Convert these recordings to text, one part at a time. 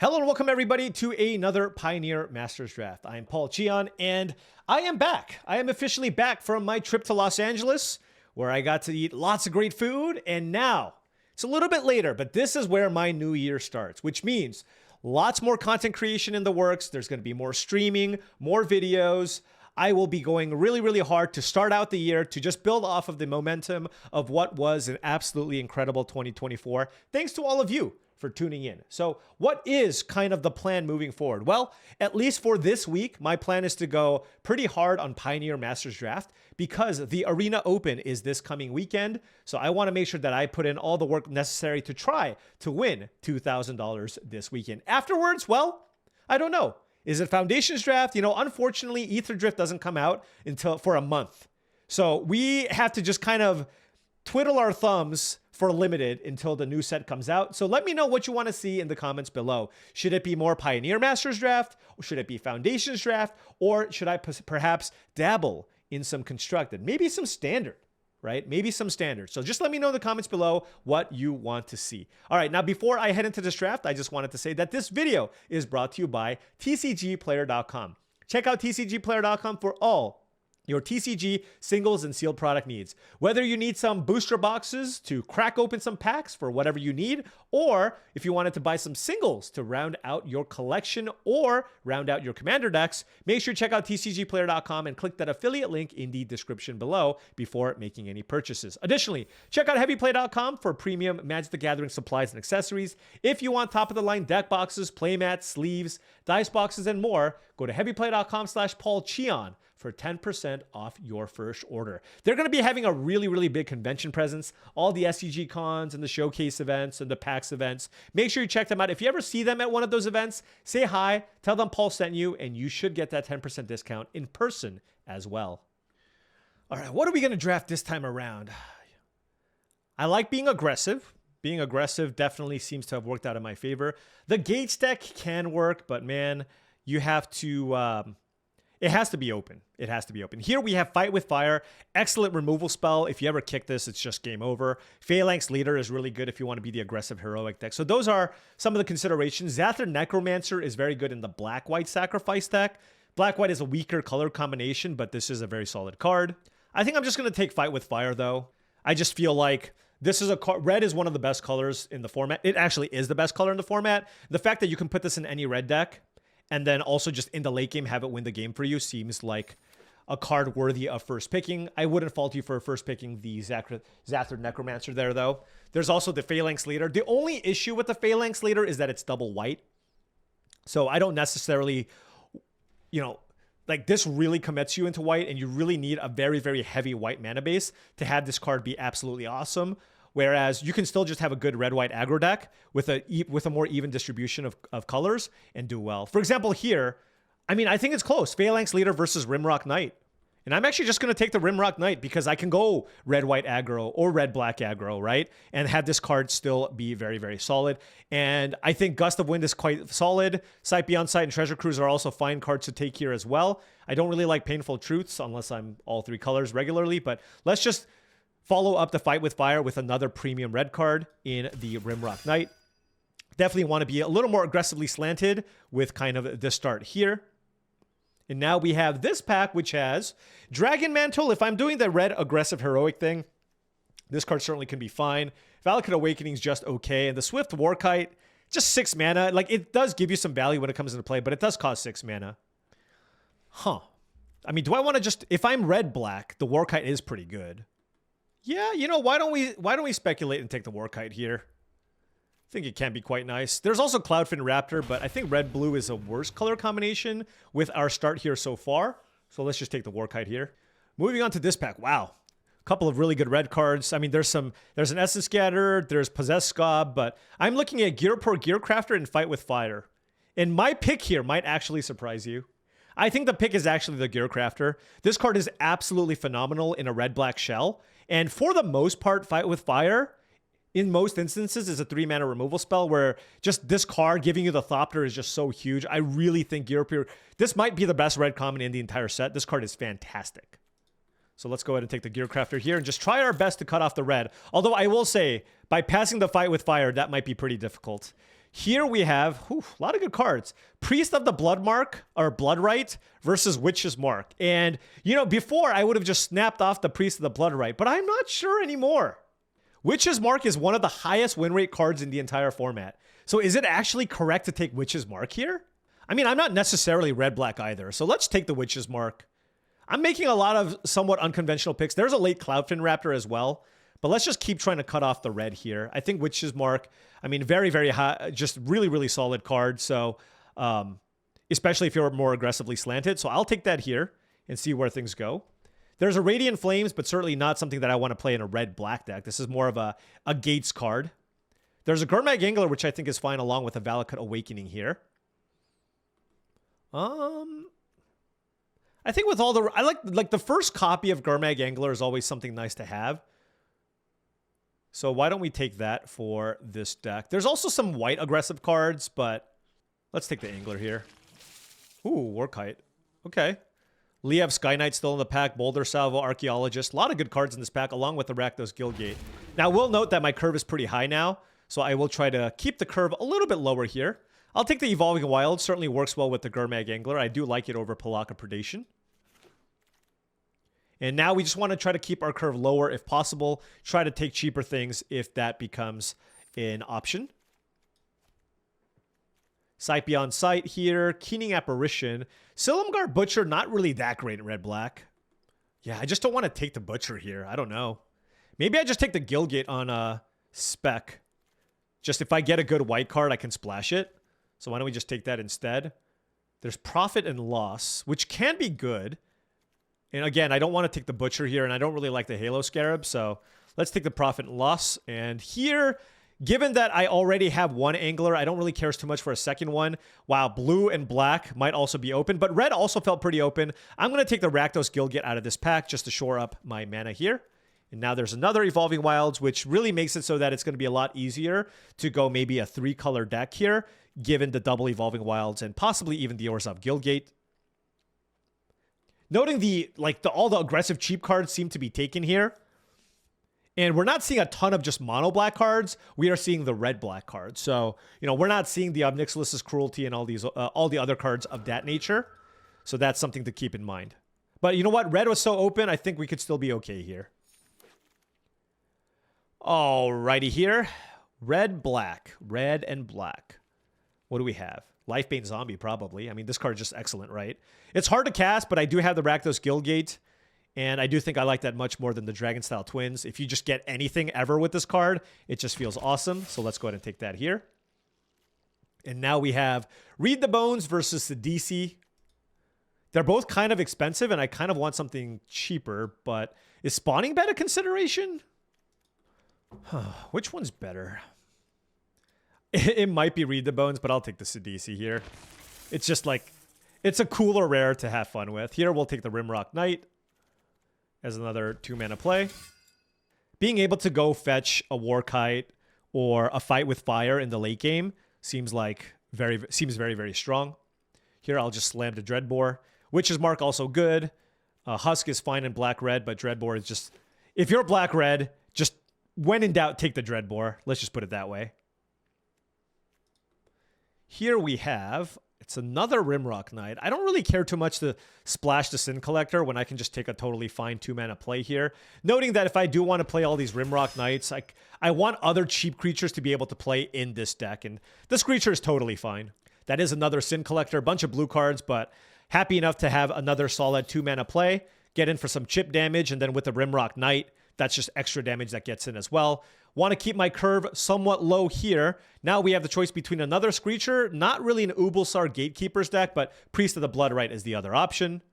Hello and welcome everybody to another Pioneer Masters Draft. I'm Paul Cheon and I am back. I am officially back from my trip to Los Angeles where I got to eat lots of great food, and now it's a little bit later, but this is where my new year starts, which means lots more content creation in the works. There's going to be more streaming, more videos. I will be going really hard to start out the year to just build off of the momentum of what was an absolutely incredible 2024. Thanks to all of you for tuning in. So what is kind of the plan moving forward? Well, at least for this week, my plan is to go pretty hard on Pioneer Masters Draft because the Arena Open is this coming weekend. So I want to make sure that I put in all the work necessary to try to win $2,000 this weekend. Afterwards, well, I don't know. Is it Foundations Draft? You know, unfortunately, Ether Drift doesn't come out until for a month. So we have to just kind of twiddle our thumbs for limited until the new set comes out. So let me know what you want to see in the comments below. Should it be more Pioneer Masters Draft? Or should it be Foundations Draft? Or should I perhaps dabble in some Constructed? Maybe some Standard, right? Maybe some Standard. So just let me know in the comments below what you want to see. All right, now before I head into this draft, I just wanted to say that this video is brought to you by tcgplayer.com. Check out tcgplayer.com for all your TCG singles and sealed product needs. Whether you need some booster boxes to crack open some packs for whatever you need, or if you wanted to buy some singles to round out your collection or round out your commander decks, make sure to check out tcgplayer.com and click that affiliate link in the description below before making any purchases. Additionally, check out heavyplay.com for premium Magic the Gathering supplies and accessories. If you want top of the line deck boxes, playmats, sleeves, dice boxes, and more, go to heavyplay.com/paulcheon for 10% off your first order. They're going to be having a really big convention presence. All the SCG cons and the showcase events and the PAX events. Make sure you check them out. If you ever see them at one of those events, say hi, tell them Paul sent you, and you should get that 10% discount in person as well. All right, what are we going to draft this time around? I like being aggressive. Being aggressive definitely seems to have worked out in my favor. The Gates deck can work, but man, you have to... it has to be open. It has to be open. Here we have Fight with Fire. Excellent removal spell. If you ever kick this, it's just game over. Phalanx Leader is really good if you want to be the aggressive heroic deck. So those are some of the considerations. Zathir Necromancer is very good in the black-white sacrifice deck. Black-white is a weaker color combination, but this is a very solid card. I think I'm just going to take Fight with Fire, though. I just feel like this is a card. Red is one of the best colors in the format. It actually is the best color in the format. The fact that you can put this in any red deck and then also just in the late game have it win the game for you seems like a card worthy of first picking. I wouldn't fault you for first picking the Zathir Necromancer there, though. There's also the Phalanx Leader. The only issue with the Phalanx Leader is that it's double white. So I don't necessarily, you know, like this really commits you into white, and you really need a very heavy white mana base to have this card be absolutely awesome. Whereas you can still just have a good red-white aggro deck with a more even distribution of colors and do well. For example, here, I mean, I think it's close. Phalanx Leader versus Rimrock Knight. And I'm actually just going to take the Rimrock Knight because I can go red-white aggro or red-black aggro, right? And have this card still be very solid. And I think Gust of Wind is quite solid. Sight Beyond Sight and Treasure Cruise are also fine cards to take here as well. I don't really like Painful Truths unless I'm all three colors regularly, but let's just follow up the Fight with Fire with another premium red card in the Rimrock Knight. Definitely want to be a little more aggressively slanted with kind of the start here. And now we have this pack, which has Dragon Mantle. If I'm doing the red aggressive heroic thing, this card certainly can be fine. Valakut Awakening is just okay. And the Swift Warkite, just 6 mana. Like, it does give you some value when it comes into play, but it does cost 6 mana. Huh. I mean, do I want to just... If I'm red-black, the Warkite is pretty good. Yeah, you know, why don't we speculate and take the Warkite here? I think it can be quite nice. There's also Cloudfin Raptor, but I think red-blue is a worse color combination with our start here so far. So let's just take the Warkite here. Moving on to this pack. Wow. A couple of really good red cards. I mean, there's an Essence Scatter, there's Possessed Scob, but I'm looking at Gearport Gearcrafter and Fight with Fire. And my pick here might actually surprise you. I think the pick is actually the Gearcrafter. This card is absolutely phenomenal in a red-black shell. And for the most part, Fight with Fire, in most instances, is a 3-mana removal spell where just this card giving you the Thopter is just so huge. I really think Gearport... This might be the best red common in the entire set. This card is fantastic. So let's go ahead and take the Gearcrafter here and just try our best to cut off the red. Although I will say, by passing the Fight with Fire, that might be pretty difficult. Here we have a lot of good cards. Priest of the Blood Mark, or Bloodrite, versus Witch's Mark. And, you know, before I would have just snapped off the Priest of the Bloodrite, but I'm not sure anymore. Witch's Mark is one of the highest win rate cards in the entire format. So is it actually correct to take Witch's Mark here? I mean, I'm not necessarily red-black either, so let's take the Witch's Mark. I'm making a lot of somewhat unconventional picks. There's a late Cloudfin Raptor as well, but let's just keep trying to cut off the red here. I think Witch's Mark, I mean, very, very high, just really, really solid card. So, especially if you're more aggressively slanted. So I'll take that here and see where things go. There's a Radiant Flames, but certainly not something that I want to play in a red-black deck. This is more of a Gates card. There's a Gurmag Angler, which I think is fine, along with a Valakut Awakening here. I think with all the... I like the first copy of Gurmag Angler is always something nice to have. So why don't we take that for this deck? There's also some white aggressive cards, but let's take the Angler here. Ooh, Warkite. Okay. Liev Sky Knight still in the pack. Boulder Salvo, Archaeologist. A lot of good cards in this pack, along with the Rakdos Guildgate. Now, we'll note that my curve is pretty high now, so I will try to keep the curve a little bit lower here. I'll take the Evolving Wild. Certainly works well with the Gurmag Angler. I do like it over Pelakka Predation. And now we just want to try to keep our curve lower if possible. Try to take cheaper things if that becomes an option. Sight Beyond Sight here. Keening Apparition. Silumgar Butcher, not really that great in red-black. Yeah, I just don't want to take the Butcher here. I don't know. Maybe I just take the Guildgate on spec. Just if I get a good white card, I can splash it. So why don't we just take that instead? There's Profit and Loss, which can be good. And again, I don't want to take the Butcher here, and I don't really like the Halo Scarab, so let's take the Profit and Loss. And here, given that I already have one Angler, I don't really care too much for a second one. Wow, blue and black might also be open, but red also felt pretty open. I'm going to take the Rakdos Guildgate out of this pack just to shore up my mana here. And now there's another Evolving Wilds, which really makes it so that it's going to be a lot easier to go maybe a 3-color deck here, given the double Evolving Wilds and possibly even the Orzhov Guildgate. Noting all the aggressive cheap cards seem to be taken here. And we're not seeing a ton of just mono black cards. We are seeing the red black cards. So, you know, we're not seeing the Obnixilus's Cruelty and all the other cards of that nature. So that's something to keep in mind. But you know what? Red was so open, I think we could still be okay here. Alrighty here. Red, black. Red and black. What do we have? Lifebane Zombie, probably. I mean, this card is just excellent, right? It's hard to cast, but I do have the Rakdos Guildgate, and I do think I like that much more than the Dragon-style Twins. If you just get anything ever with this card, it just feels awesome. So let's go ahead and take that here. And now we have Read the Bones versus the DC. They're both kind of expensive, and I kind of want something cheaper, but is Spawning Bed a consideration? Which one's better? It might be Read the Bones, but I'll take the Sidisi here. It's just like, it's a cooler rare to have fun with. Here, we'll take the Rimrock Knight as another 2-mana play. Being able to go fetch a Warkite or a Fight with Fire in the late game seems very, very strong. Here, I'll just slam the Dreadbore. Witch's Mark also good. Husk is fine in black-red, but Dreadbore is just... If you're black-red, just when in doubt, take the Dreadbore. Let's just put it that way. Here we have... It's another Rimrock Knight. I don't really care too much to splash the Sin Collector when I can just take a totally fine 2-mana play here. Noting that if I do want to play all these Rimrock Knights, I want other cheap creatures to be able to play in this deck, and this creature is totally fine. That is another Sin Collector, a bunch of blue cards, but happy enough to have another solid 2-mana play, get in for some chip damage, and then with the Rimrock Knight, that's just extra damage that gets in as well. Want to keep my curve somewhat low here. Now we have the choice between another Screecher, not really an Ubulsar Gatekeeper's deck, but Priest of the Bloodrite is the other option.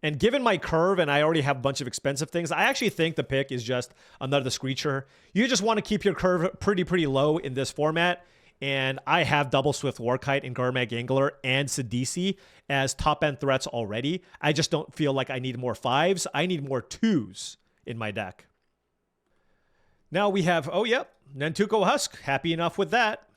And given my curve, and I already have a bunch of expensive things, I actually think the pick is just another Screecher. You just want to keep your curve pretty low in this format. And I have Double Swift Warkite and Gurmag Angler and Sidisi as top-end threats already. I just don't feel like I need more 5s. I need more 2s in my deck. Now we have, Nantuko Husk. Happy enough with that.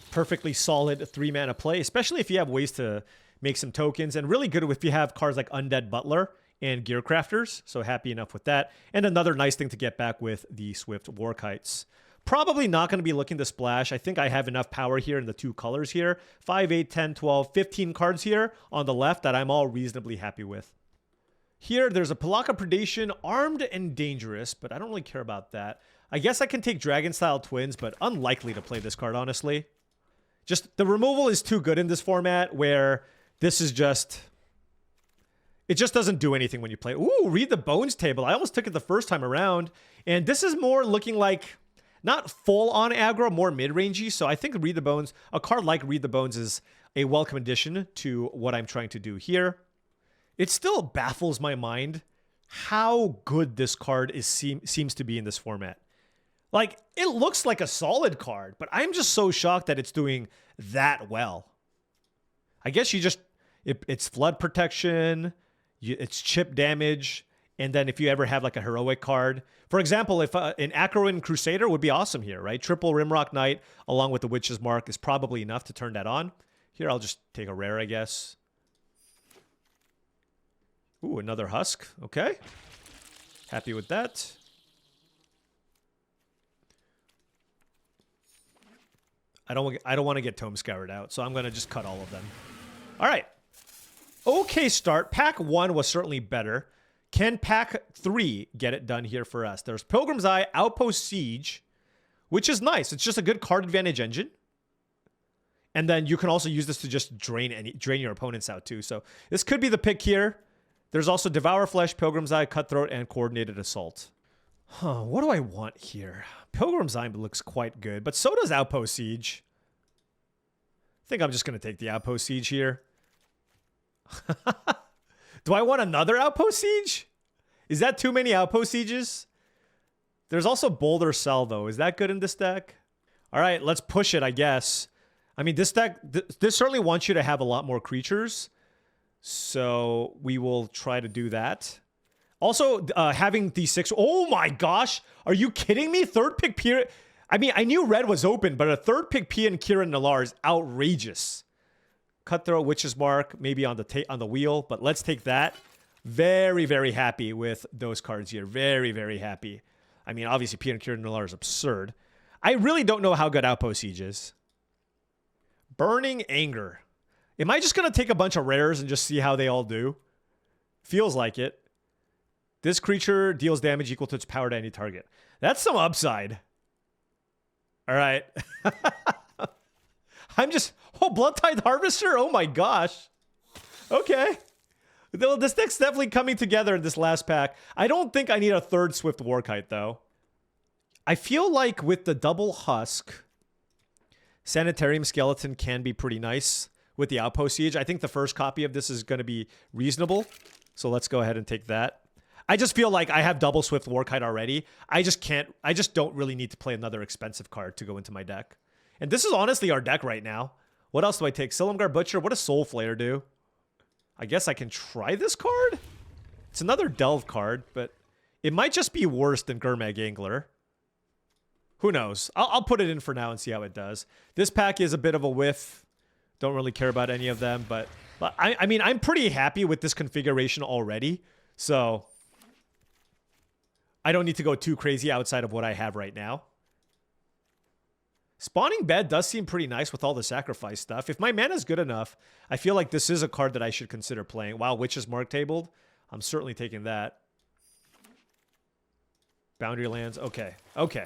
Perfectly solid 3-mana play, especially if you have ways to make some tokens, and really good if you have cards like Undead Butler and Gearcrafters, so happy enough with that. And another nice thing to get back with the Swift Warkites. Probably not going to be looking to splash. I think I have enough power here in the 2 colors here. 5, 8, 10, 12, 15 cards here on the left that I'm all reasonably happy with. Here, there's a Pelaka Predation, Armed and Dangerous, but I don't really care about that. I guess I can take Dragon-style Twins, but unlikely to play this card, honestly. Just, the removal is too good in this format where this is just... It just doesn't do anything when you play. Ooh, Read the Bones table. I almost took it the first time around. And this is more looking like, not full-on aggro, more mid-rangey. So I think Read the Bones, a card like Read the Bones is a welcome addition to what I'm trying to do here. It still baffles my mind how good this card seems to be in this format. Like, it looks like a solid card, but I'm just so shocked that it's doing that well. I guess you just... It's flood protection... It's chip damage, and then if you ever have like a heroic card, for example, if an Acheron Crusader would be awesome here, right? Triple Rimrock Knight along with the Witch's Mark is probably enough to turn that on. Here, I'll just take a rare, I guess. Ooh, another Husk. Okay, happy with that. I don't want to get Tome Scoured out, so I'm gonna just cut all of them. All right. Okay start. Pack 1 was certainly better. Can Pack 3 get it done here for us? There's Pilgrim's Eye, Outpost Siege, which is nice. It's just a good card advantage engine. And then you can also use this to just drain your opponents out too. So this could be the pick here. There's also Devour Flesh, Pilgrim's Eye, Cutthroat, and Coordinated Assault. Huh, what do I want here? Pilgrim's Eye looks quite good, but so does Outpost Siege. I think I'm just going to take the Outpost Siege here. Do I want another Outpost Siege? Is that too many Outpost Sieges? There's also Boulder Cell, though. Is that good in this deck? All right, let's push it, I guess. I mean, this deck, this certainly wants you to have a lot more creatures. So we will try to do that. Also, having these 6... Oh my gosh! Are you kidding me? Third pick Piran... I mean, I knew red was open, but a third pick Piran Kiran Nalaar is outrageous. Cutthroat, Witch's Mark, maybe on the wheel, but let's take that. Very, very happy with those cards here. Very, very happy. I mean, obviously, Piran Kiran Nalaar is absurd. I really don't know how good Outpost Siege is. Burning Anger. Am I just going to take a bunch of rares and just see how they all do? Feels like it. This creature deals damage equal to its power to any target. That's some upside. All right. I'm just... Oh, Bloodtithe Harvester? Oh my gosh. Okay. This deck's definitely coming together in this last pack. I don't think I need a third Swift Warkite, though. I feel like with the double Husk, Sanitarium Skeleton can be pretty nice with the Outpost Siege. I think the first copy of this is going to be reasonable. So let's go ahead and take that. I just feel like I have double Swift Warkite already. I just don't really need to play another expensive card to go into my deck. And this is honestly our deck right now. What else do I take? Silumgar Butcher. What does Soul Flare do? I guess I can try this card? It's another Delve card, but it might just be worse than Gurmag Angler. Who knows? I'll put it in for now and see how it does. This pack is a bit of a whiff. Don't really care about any of them, but I mean, I'm pretty happy with this configuration already. So I don't need to go too crazy outside of what I have right now. Spawning Bed does seem pretty nice with all the sacrifice stuff. If my mana's good enough, I feel like this is a card that I should consider playing. Wow, Witch's Mark tabled. I'm certainly taking that. Boundary Lands. Okay. Okay.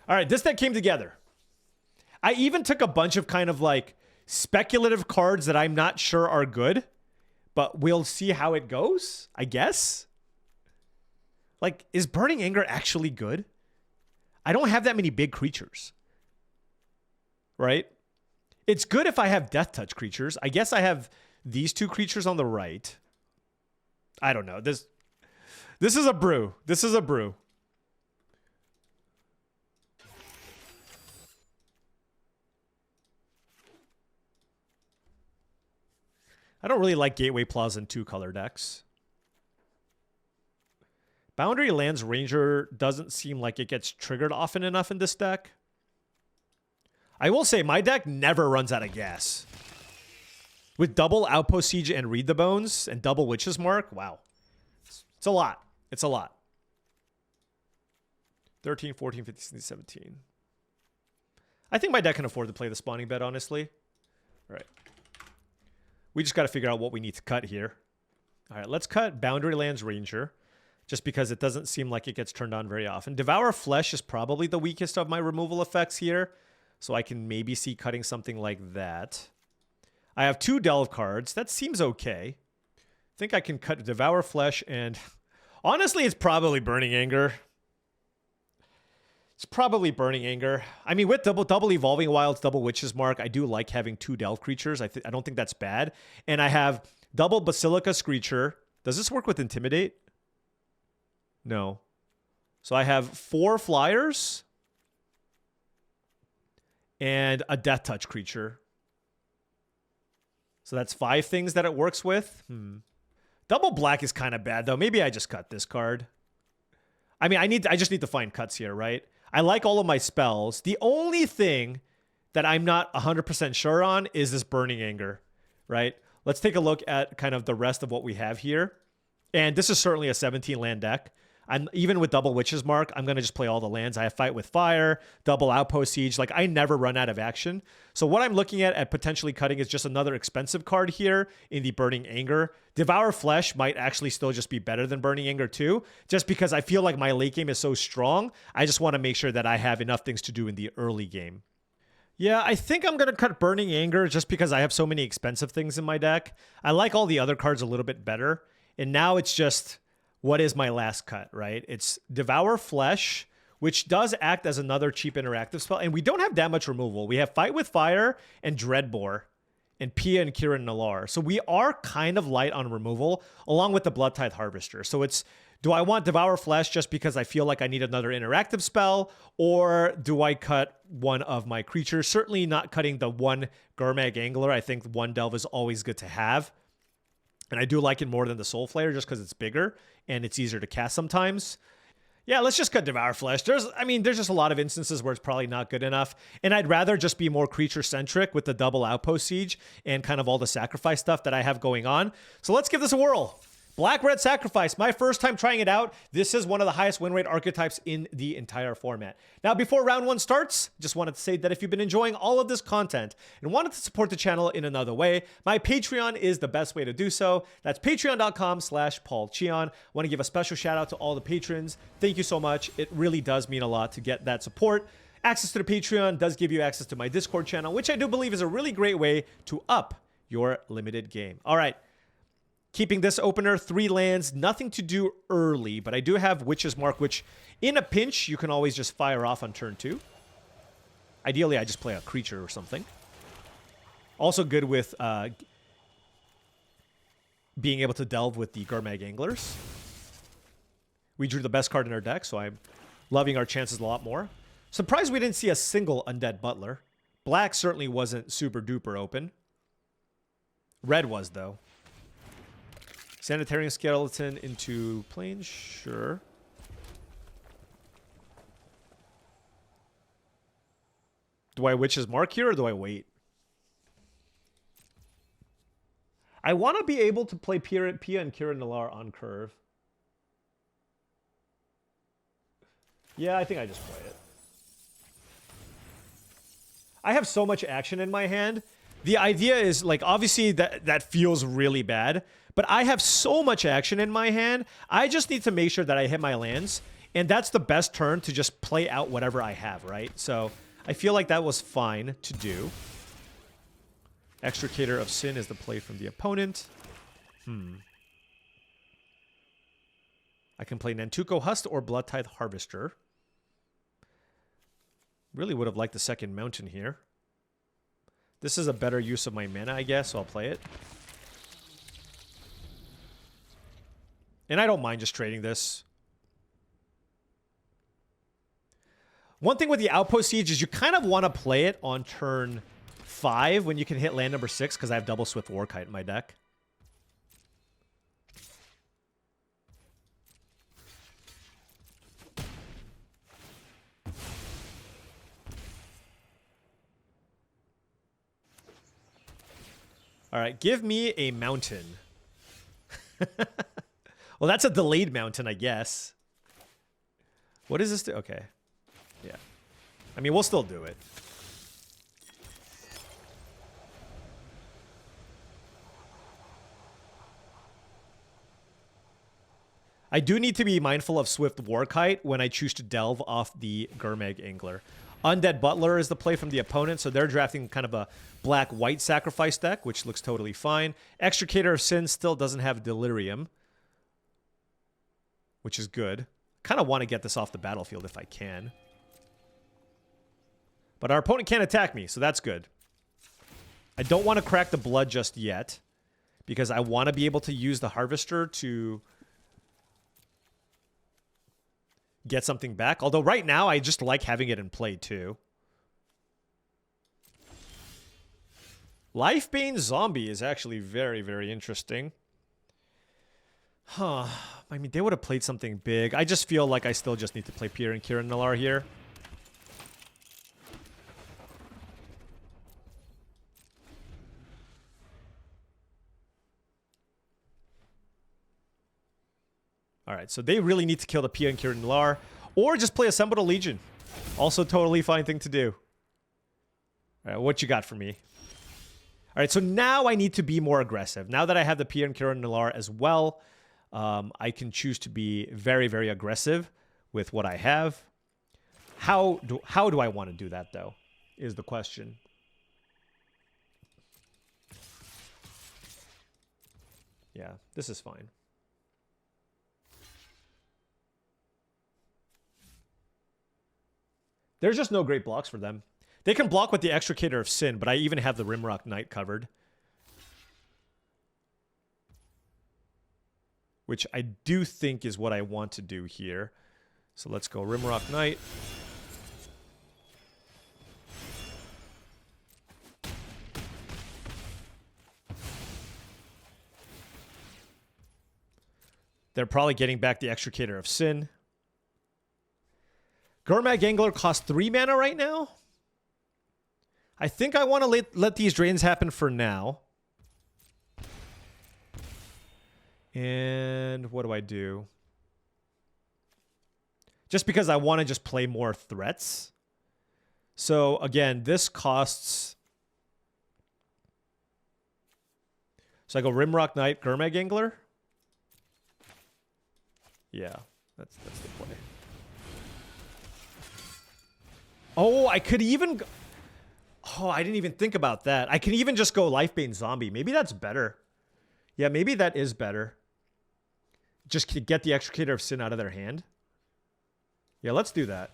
All right, this deck came together. I even took a bunch of kind of like speculative cards that I'm not sure are good, but we'll see how it goes, I guess. Like, is Burning Anger actually good? I don't have that many big creatures. Right? It's good if I have Death Touch creatures. I guess I have these 2 creatures on the right. I don't know. This is a brew. This is a brew. I don't really like Gateway Plaza in 2-color decks. Boundary Lands Ranger doesn't seem like it gets triggered often enough in this deck. I will say, my deck never runs out of gas. With double Outpost Siege and Read the Bones and double Witch's Mark, wow. It's a lot. It's a lot. 13, 14, 15, 16, 17. I think my deck can afford to play the spawning bet, honestly. All right. We just got to figure out what we need to cut here. All right, let's cut Boundary Lands Ranger, just because it doesn't seem like it gets turned on very often. Devour Flesh is probably the weakest of my removal effects here, so I can maybe see cutting something like that. I have 2 Delve cards. That seems okay. I think I can cut Devour Flesh, and honestly, it's probably Burning Anger. It's probably Burning Anger. I mean, with double Evolving Wilds, double Witch's Mark, I do like having 2 Delve creatures. I don't think that's bad. And I have double Basilica Screecher. Does this work with Intimidate? No. So I have 4 flyers and a Death Touch creature. So that's 5 things that it works with. Double black is kind of bad, though. Maybe I just cut this card. I mean, I just need to find cuts here, right? I like all of my spells. The only thing that I'm not 100% sure on is this Burning Anger, right? Let's take a look at kind of the rest of what we have here. And this is certainly a 17 land deck. Even with double Witch's Mark, I'm going to just play all the lands. I have Fight with Fire, double Outpost Siege. Like, I never run out of action. So what I'm looking at potentially cutting is just another expensive card here in the Burning Anger. Devour Flesh might actually still just be better than Burning Anger too, just because I feel like my late game is so strong. I just want to make sure that I have enough things to do in the early game. Yeah, I think I'm going to cut Burning Anger just because I have so many expensive things in my deck. I like all the other cards a little bit better. And now it's just, what is my last cut, right? It's Devour Flesh, which does act as another cheap interactive spell. And we don't have that much removal. We have Fight with Fire and Dreadbore and Pia and Kiran Nalaar. So we are kind of light on removal, along with the Bloodtithe Harvester. So it's, do I want Devour Flesh just because I feel like I need another interactive spell? Or do I cut one of my creatures? Certainly not cutting the 1 Gurmag Angler. I think 1 Delve is always good to have. And I do like it more than the Soul Flayer just because it's bigger and it's easier to cast sometimes. Yeah, let's just cut Devour Flesh. There's just a lot of instances where it's probably not good enough. And I'd rather just be more creature-centric with the double Outpost Siege and kind of all the sacrifice stuff that I have going on. So let's give this a whirl. Black-Red Sacrifice, my first time trying it out. This is one of the highest win rate archetypes in the entire format. Now, before round 1 starts, just wanted to say that if you've been enjoying all of this content and wanted to support the channel in another way, my Patreon is the best way to do so. That's patreon.com/paulcheon. Want to give a special shout out to all the patrons. Thank you so much. It really does mean a lot to get that support. Access to the Patreon does give you access to my Discord channel, which I do believe is a really great way to up your limited game. All right. Keeping this opener, 3 lands, nothing to do early, but I do have Witch's Mark, which in a pinch, you can always just fire off on turn 2. Ideally, I just play a creature or something. Also good with being able to delve with the Gurmag Anglers. We drew the best card in our deck, so I'm loving our chances a lot more. Surprised we didn't see a single Undead Butler. Black certainly wasn't super duper open. Red was, though. Sanitarium Skeleton into Plains, sure. Do I Witch's Mark here, or do I wait? I want to be able to play Pia and Kiran Nalaar on curve. Yeah, I think I just play it. I have so much action in my hand. The idea is, like, obviously that feels really bad, but I have so much action in my hand. I just need to make sure that I hit my lands, and that's the best turn to just play out whatever I have, right? So I feel like that was fine to do. Extricator of Sin is the play from the opponent. I can play Nantuko Husk or Bloodtithe Harvester. Really would have liked the second mountain here. This is a better use of my mana, I guess, so I'll play it. And I don't mind just trading this. One thing with the Outpost Siege is you kind of want to play it on turn 5 when you can hit land number 6, because I have double Swift Warkite in my deck. All right, give me a mountain. Well, that's a delayed mountain, I guess. What is this? Okay. Yeah. I mean, we'll still do it. I do need to be mindful of Swift Warkite when I choose to delve off the Gurmag Angler. Undead Butler is the play from the opponent, so they're drafting kind of a black-white sacrifice deck, which looks totally fine. Extricator of Sin still doesn't have Delirium, which is good. Kind of want to get this off the battlefield if I can. But our opponent can't attack me, so that's good. I don't want to crack the blood just yet, because I want to be able to use the Harvester to get something back. Although right now, I just like having it in play too. Lifebane Zombie is actually very, very interesting. Huh. I mean, they would have played something big. I just feel like I still just need to play Pierre and Kieran Nalaar here. Alright, so they really need to kill the Pierre and Kieran Nalaar. Or just play Assembled a Legion. Also totally fine thing to do. Alright, what you got for me? Alright, so now I need to be more aggressive. Now that I have the Pierre and Kieran Nalaar as well, I can choose to be very, very aggressive with what I have. How do I want to do that, though, is the question. Yeah, this is fine. There's just no great blocks for them. They can block with the Extricator of Sin, but I even have the Rimrock Knight covered. Which I do think is what I want to do here. So let's go Rimrock Knight. They're probably getting back the Extricator of Sin. Gurmag Angler costs 3 mana right now. I think I want to let these drains happen for now. And what do I do? Just because I want to just play more threats. So again, this costs... So I go Rimrock Knight, Gurmag Angler. Yeah, that's the play. Oh, I could even... Oh, I didn't even think about that. I can even just go Lifebane Zombie. Maybe that's better. Yeah, maybe that is better. Just to get the Extricator of Sin out of their hand. Yeah, let's do that.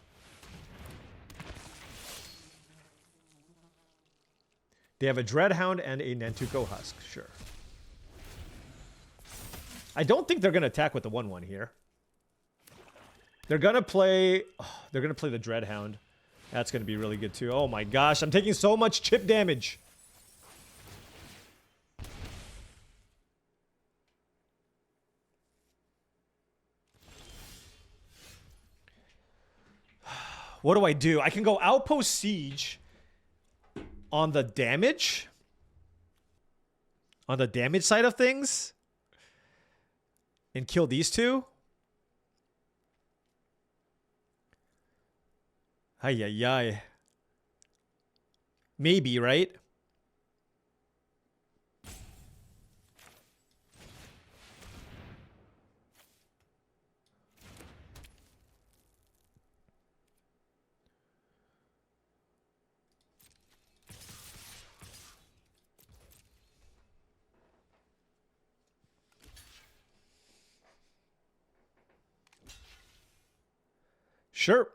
They have a Dreadhound and a Nantuko Husk. Sure. I don't think they're going to attack with the 1/1 here. They're going to play... Oh, they're going to play the Dreadhound. That's going to be really good too. Oh my gosh, I'm taking so much chip damage. What do I do? I can go Outpost Siege on the damage. On the damage side of things. And kill these two. Ay, ay, ay. Maybe, right? Sure.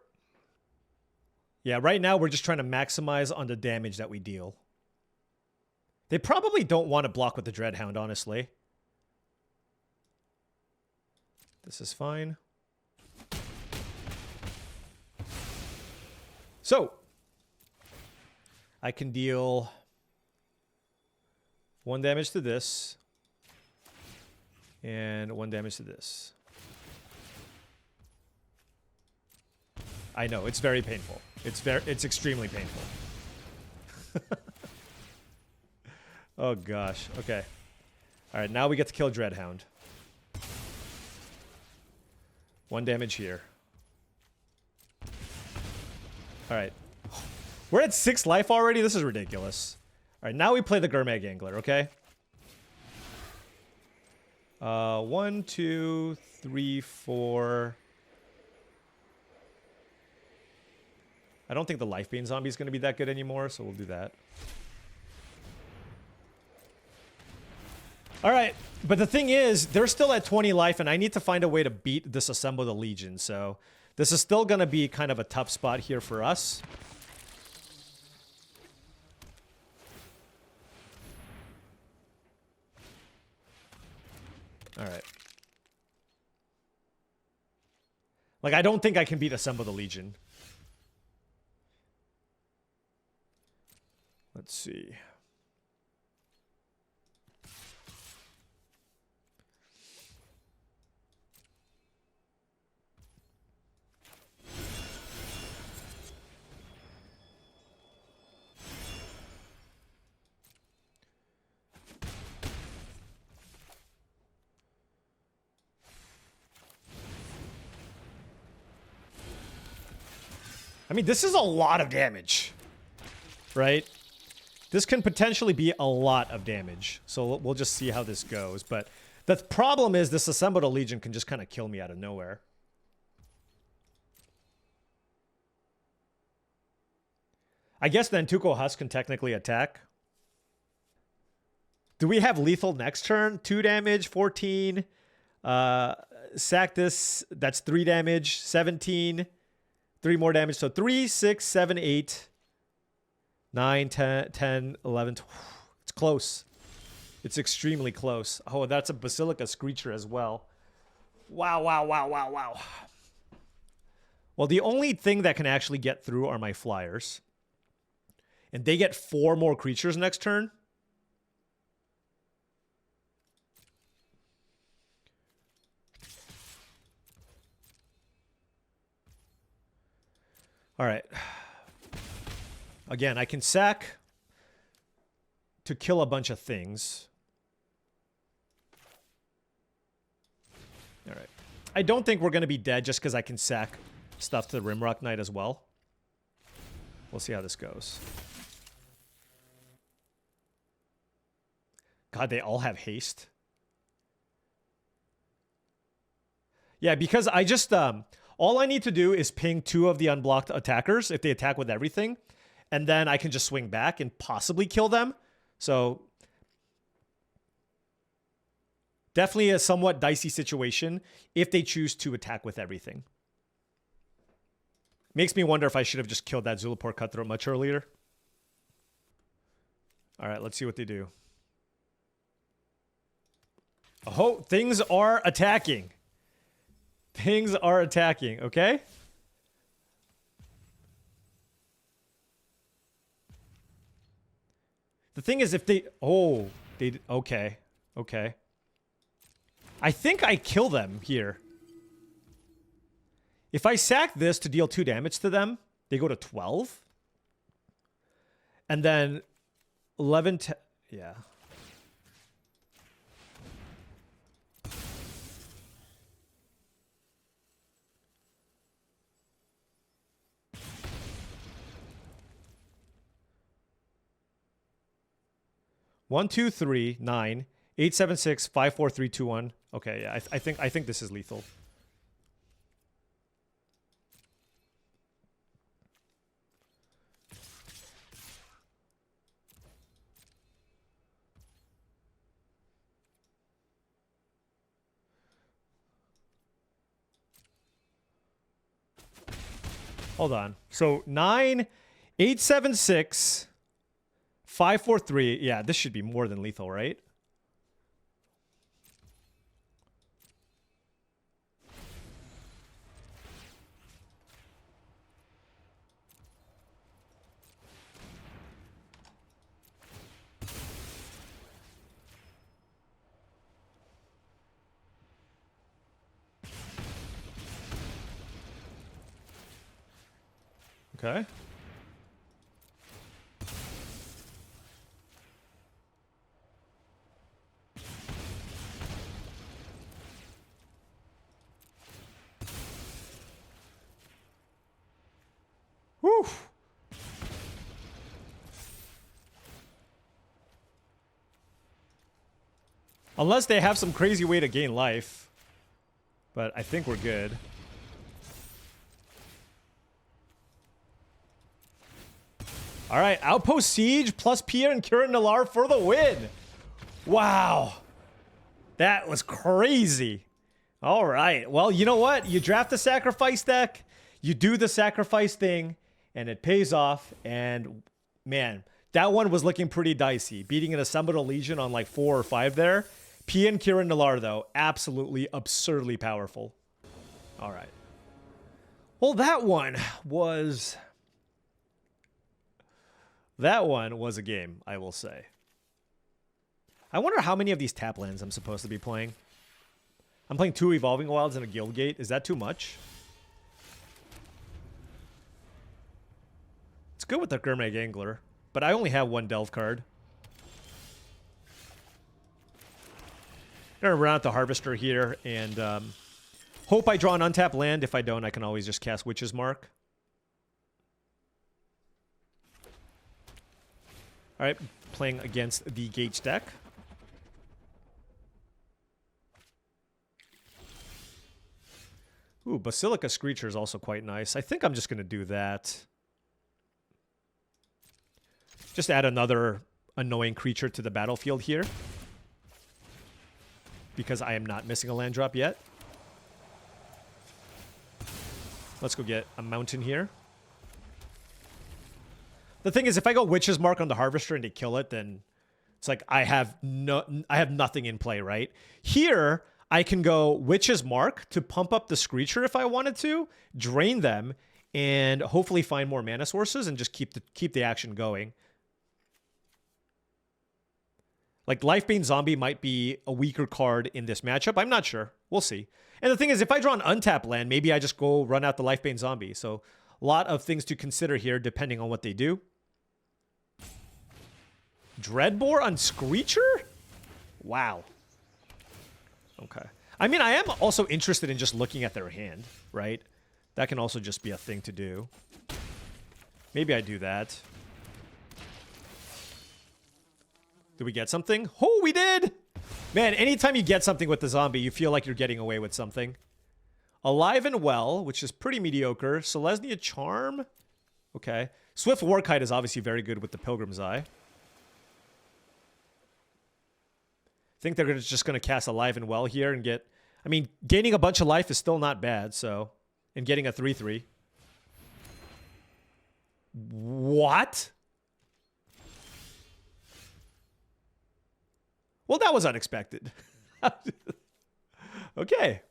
Yeah, right now we're just trying to maximize on the damage that we deal. They probably don't want to block with the Dreadhound, honestly. This is fine. So, I can deal 1 damage to this, and 1 damage to this. I know, it's very painful. It's extremely painful. Oh gosh, okay. Alright, now we get to kill Dreadhound. 1 damage here. Alright. We're at 6 life already? This is ridiculous. Alright, now we play the Gurmag Angler, okay? 1, 2, 3, 4. I don't think the Life Bane zombie is going to be that good anymore, so we'll do that. All right, but the thing is, they're still at 20 life, and I need to find a way to beat this Assemble the Legion, so this is still going to be kind of a tough spot here for us. All right. Like, I don't think I can beat Assemble the Legion. Let's see. I mean, this is a lot of damage, right? This can potentially be a lot of damage. So we'll just see how this goes. But the problem is this Assembled Legion can just kind of kill me out of nowhere. I guess Nantuko Husk can technically attack. Do we have lethal next turn? 2 damage, 14. Sack this. That's 3 damage, 17. 3 more damage. So 3, 6, 7, 8, 9, 10, 11. It's close. It's extremely close. Oh, that's a Basilica Screecher as well. Wow, wow, wow, wow, wow. Well, the only thing that can actually get through are my flyers. And they get 4 more creatures next turn. All right. Again, I can sack to kill a bunch of things. All right. I don't think we're going to be dead just because I can sack stuff to the Rimrock Knight as well. We'll see how this goes. God, they all have haste. Yeah, because I just... all I need to do is ping 2 of the unblocked attackers if they attack with everything. And then I can just swing back and possibly kill them. So definitely a somewhat dicey situation if they choose to attack with everything. Makes me wonder if I should have just killed that Zulapur Cutthroat much earlier. All right, let's see what they do. Oh, things are attacking. Things are attacking, okay? The thing is, if they... Oh, they... Okay. Okay. I think I kill them here. If I sack this to deal 2 damage to them, they go to 12. And then 11... Yeah. One, 2, 3, 9, 8, 7, 6, 5, 4, 3, 2, 1. Okay, yeah, I think this is lethal. Hold on. So 9, 8, 7, 6. 5, 4, 3. Yeah, this should be more than lethal, right? Okay. Whew. Unless they have some crazy way to gain life. But I think we're good. All right, Outpost Siege plus Pierre and Kieran Nalaar for the win. Wow. That was crazy. All right. Well, you know what? You draft the sacrifice deck, you do the sacrifice thing, and it pays off. And man, that one was looking pretty dicey. Beating an Assembled Legion on like 4 or 5 there. P and Kieran Nalaar, though, absolutely absurdly powerful. All right. Well, that one was a game, I will say. I wonder how many of these tap lands I'm supposed to be playing. I'm playing 2 Evolving Wilds and a Guildgate. Is that too much? It's good with the Gurmag Angler, but I only have 1 Delve card. I'm gonna run out the Harvester here and hope I draw an untapped land. If I don't, I can always just cast Witch's Mark. All right, playing against the Gates deck. Ooh, Basilica Screecher is also quite nice. I think I'm just going to do that. Just add another annoying creature to the battlefield here. Because I am not missing a land drop yet. Let's go get a mountain here. The thing is, if I go Witch's Mark on the Harvester and they kill it, then it's like I have nothing in play, right? Here, I can go Witch's Mark to pump up the Screecher if I wanted to, drain them, and hopefully find more mana sources and just keep the action going. Like, Lifebane Zombie might be a weaker card in this matchup. I'm not sure. We'll see. And the thing is, if I draw an untapped land, maybe I just go run out the Lifebane Zombie. So, a lot of things to consider here depending on what they do. Dreadbore on Screecher? Wow. Okay. I mean, I am also interested in just looking at their hand, right? That can also just be a thing to do. Maybe I do that. Did we get something? Oh, we did! Man, anytime you get something with the zombie, you feel like you're getting away with something. Alive and Well, which is pretty mediocre. Selesnya Charm? Okay. Swift Warkite is obviously very good with the Pilgrim's Eye. I think they're just going to cast Alive and Well here and get... I mean, gaining a bunch of life is still not bad, so... And getting a 3/3. What? Well, that was unexpected. Okay.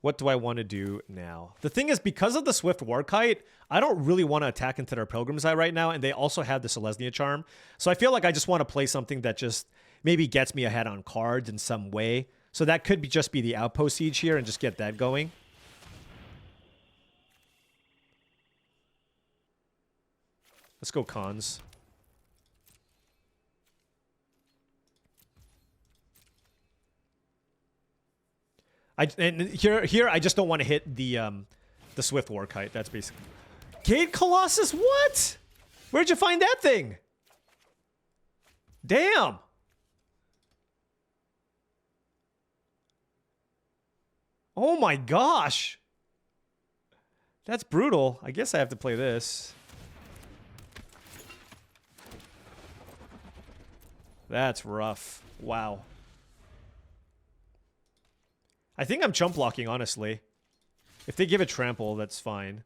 What do I want to do now? The thing is, because of the Swift Warkite, I don't really want to attack into their Pilgrim's Eye right now, and they also have the Selesnya Charm. So I feel like I just want to play something that just maybe gets me ahead on cards in some way. So that could just be the Outpost Siege here and just get that going. Let's go cons. And here I just don't want to hit the Swift Warkite. That's basically... Gate Colossus? What? Where'd you find that thing? Damn. Oh my gosh. That's brutal. I guess I have to play this. That's rough. Wow. I think I'm chump blocking, honestly. If they give it trample, that's fine.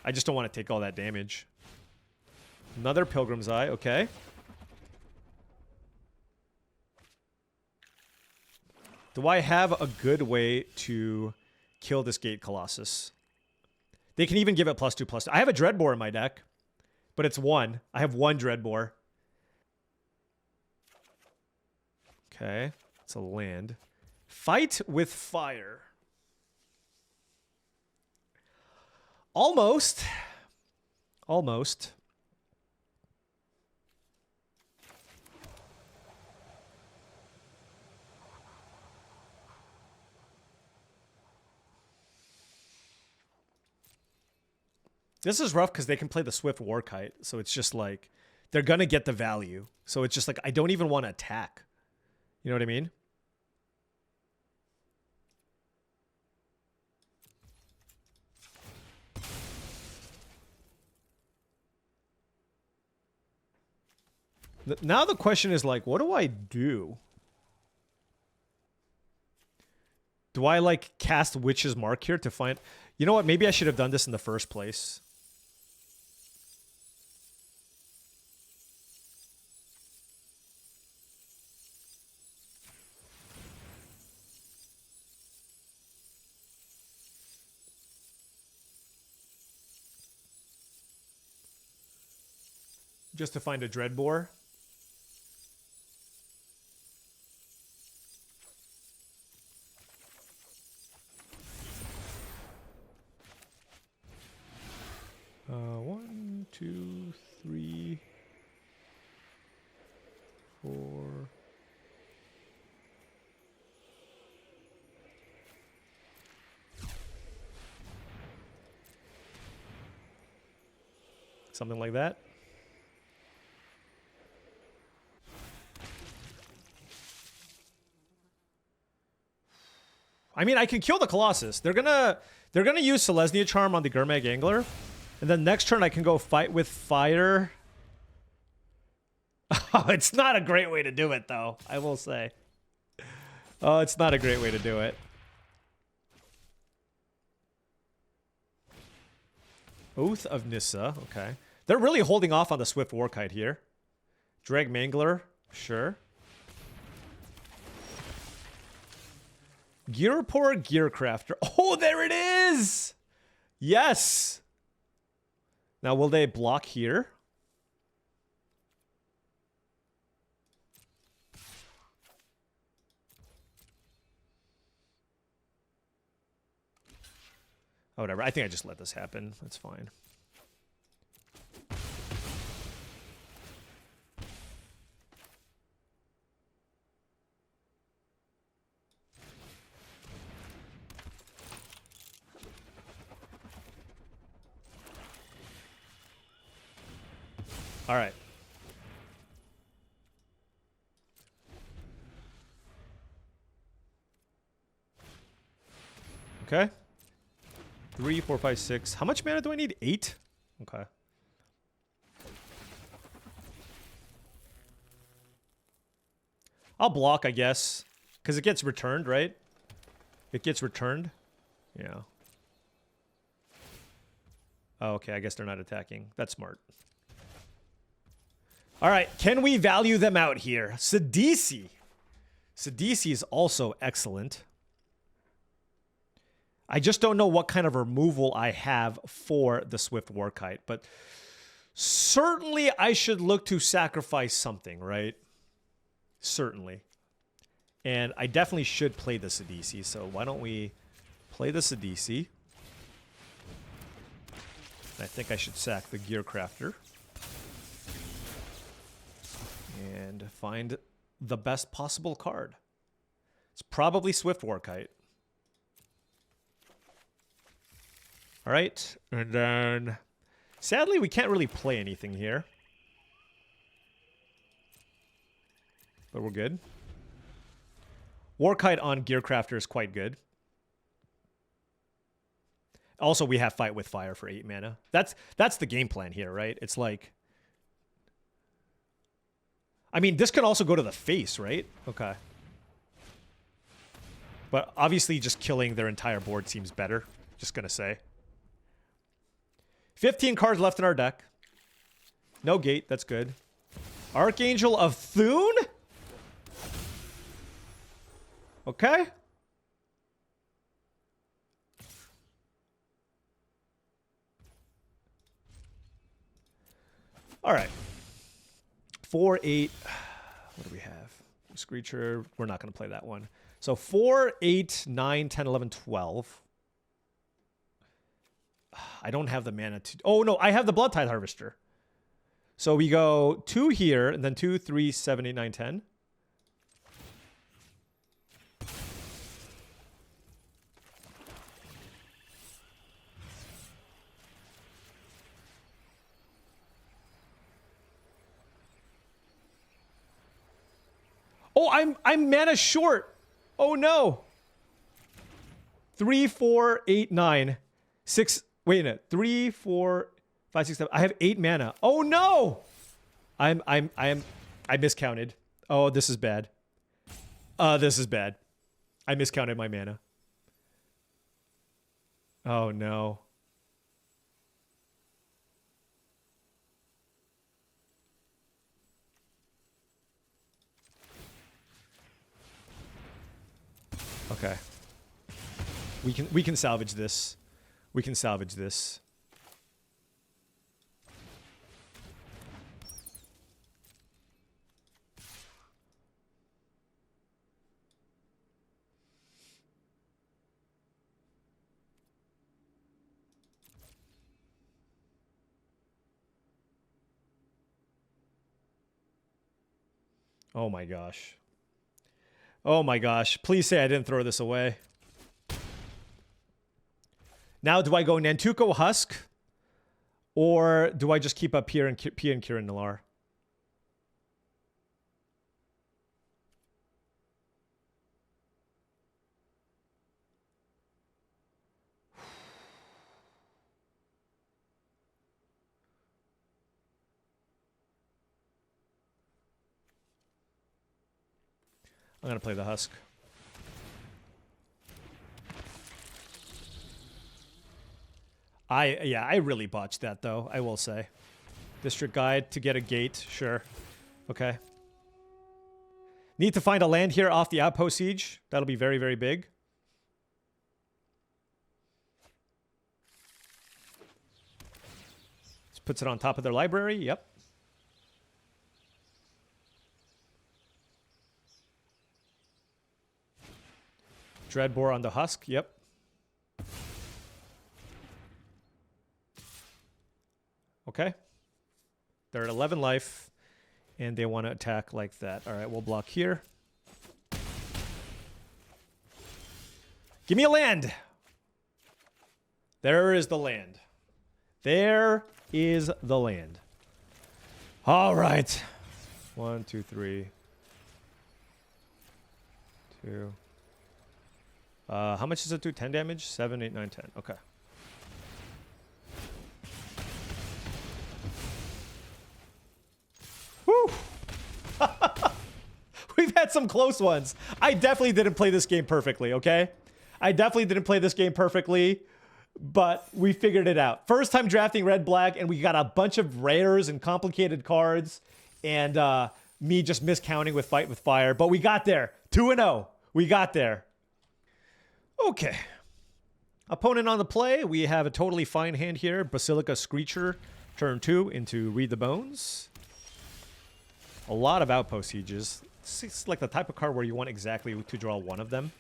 I just don't want to take all that damage. Another Pilgrim's Eye, okay. Do I have a good way to kill this Gate Colossus? They can even give it +2/+2. I have a Dreadbore in my deck, but it's 1. I have 1 Dreadbore. Okay, it's a land. Fight with Fire. Almost. Almost. This is rough because they can play the Swift Warkite, so it's just like, they're going to get the value. So it's just like, I don't even want to attack. You know what I mean? Now the question is like, what do I do? Do I like cast Witch's Mark here to find... You know what? Maybe I should have done this in the first place. Just to find a Dreadbore. One, two, three, four. Something like that. I mean, I can kill the Colossus. They're gonna use Selesnya Charm on the Gurmag Angler. And then next turn I can go fight with fire. Oh, it's not a great way to do it, though, I will say. Oh, it's not a great way to do it. Oath of Nissa, okay. They're really holding off on the Swift Warkite here. Drag Mangler, sure. Gearpore Gearcrafter. Oh, there it is! Yes! Now, will they block here? Oh, whatever. I think I just let this happen. That's fine. All right. Okay. 3, 4, 5, 6. How much mana do I need? 8? Okay. I'll block, I guess. Because it gets returned, right? It gets returned. Yeah. Oh, okay. I guess they're not attacking. That's smart. All right, can we value them out here? Sidisi. Sidisi is also excellent. I just don't know what kind of removal I have for the Swift Warkite, but certainly I should look to sacrifice something, right? Certainly. And I definitely should play the Sidisi, so why don't we play the Sidisi? I think I should sack the Gearcrafter. And find the best possible card. It's probably Swift Warkite. All right, and then sadly we can't really play anything here, but we're good. Warkite on Gearcrafter is quite good. Also, we have Fight with Fire for 8 mana. That's the game plan here, right? It's like, I mean, this could also go to the face, right? Okay. But obviously just killing their entire board seems better. Just gonna say. 15 cards left in our deck. No gate, that's good. Archangel of Thune? Okay. All right. 4, 8. What do we have? Screecher. We're not going to play that one. So 4, 8, 9, 10, 11, 12. I don't have the mana to... Oh, no. I have the Blood Tithe Harvester. So we go 2 here, and then 2, 3, 7, 8, 9, 10. Oh, I'm mana short. Oh no. 3, 4, 8, 9, 6. Wait a minute. 3, 4, 5, 6, 7. I have 8 mana. Oh no. I'm I miscounted. Oh, this is bad. This is bad. I miscounted my mana. Oh, no. Okay. We can salvage this. We can salvage this. Oh my gosh. Oh my gosh. Please say I didn't throw this away. Now, do I go Nantuko Husk? Or do I just keep up here and P and Kirin Nalar? I'm going to play the Husk. I really botched that, though, I will say. District Guide to get a gate, sure. Okay. Need to find a land here off the Outpost Siege. That'll be very, very big. Just puts it on top of their library, yep. Dreadbore on the Husk, yep. Okay. They're at 11 life, and they want to attack like that. All right, we'll block here. Give me a land. There is the land. There is the land. All right. 1, 2, 3. 2. How much does it do? 10 damage? 7, 8, 9, 10. Okay. Woo! We've had some close ones. I definitely didn't play this game perfectly, okay? I definitely didn't play this game perfectly, but we figured it out. First time drafting red-black, and we got a bunch of rares and complicated cards, and me just miscounting with Fight with Fire, but we got there. 2-0. We got there. Okay. Opponent on the play. We have a totally fine hand here. Basilica Screecher, turn 2 into Read the Bones. A lot of Outpost Sieges. It's like the type of card where you want exactly to draw one of them.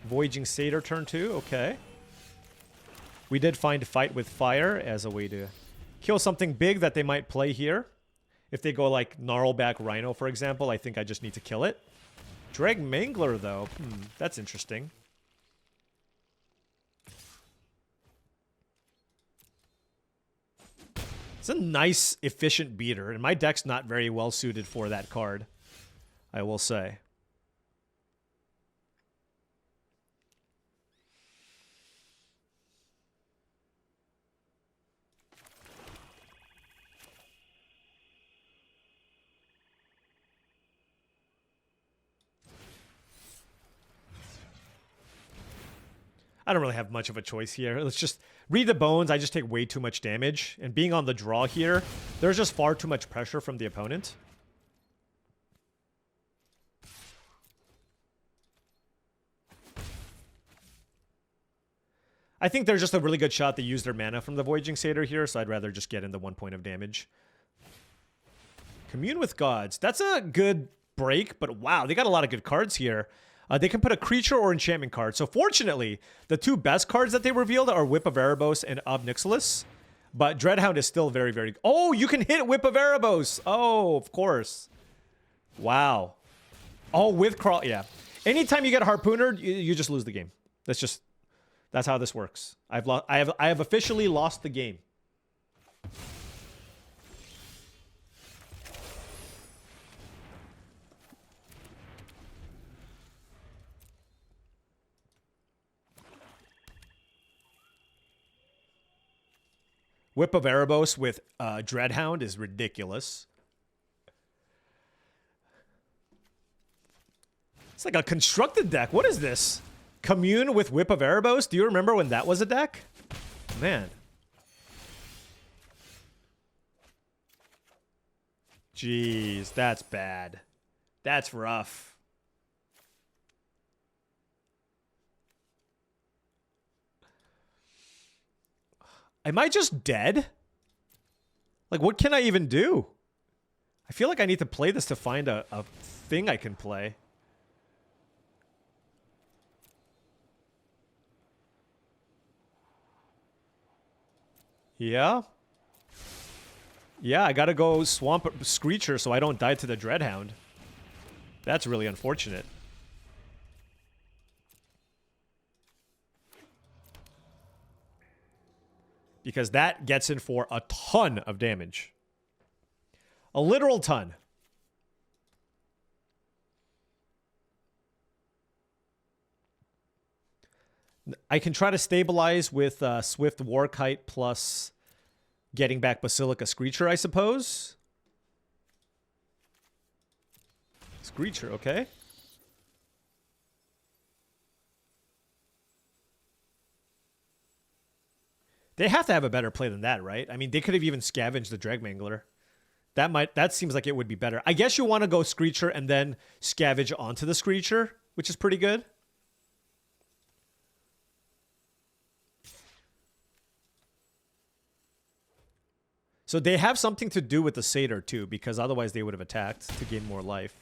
Voyaging Satyr, turn 2. Okay. We did find Fight with Fire as a way to kill something big that they might play here. If they go like Gnarlback Rhino, for example, I think I just need to kill it. Dreg Mangler, though. That's interesting. It's a nice, efficient beater, and my deck's not very well suited for that card, I will say. I don't really have much of a choice here. Let's just Read the Bones. I just take way too much damage. And being on the draw here, there's just far too much pressure from the opponent. I think there's just a really good shot to use their mana from the Voyaging Satyr here, so I'd rather just get in the 1 point of damage. Commune with Gods. That's a good break, but wow, they got a lot of good cards here. They can put a creature or enchantment card. So fortunately, the 2 best cards that they revealed are Whip of Erebos and Ob Nixilis. But Dreadhound is still very, very... Oh, you can hit Whip of Erebos! Oh, of course. Wow. Oh, with Crawl... Yeah. Anytime you get Harpoonered, you just lose the game. That's how this works. I have officially lost the game. Whip of Erebos with Dreadhound is ridiculous. It's like a constructed deck. What is this? Commune with Whip of Erebos? Do you remember when that was a deck? Man. Jeez, that's bad. That's rough. Am I just dead? Like, what can I even do? I feel like I need to play this to find a thing I can play. Yeah? Yeah, I gotta go swamp Screecher so I don't die to the Dreadhound. That's really unfortunate. Because that gets in for a ton of damage. A literal ton. I can try to stabilize with Swift Warkite plus getting back Basilica Screecher, I suppose. Screecher, okay. They have to have a better play than that, right? I mean, they could have even scavenged the Dragmangler. That seems like it would be better. I guess you want to go Screecher and then scavenge onto the Screecher, which is pretty good. So they have something to do with the Satyr too, because otherwise they would have attacked to gain more life.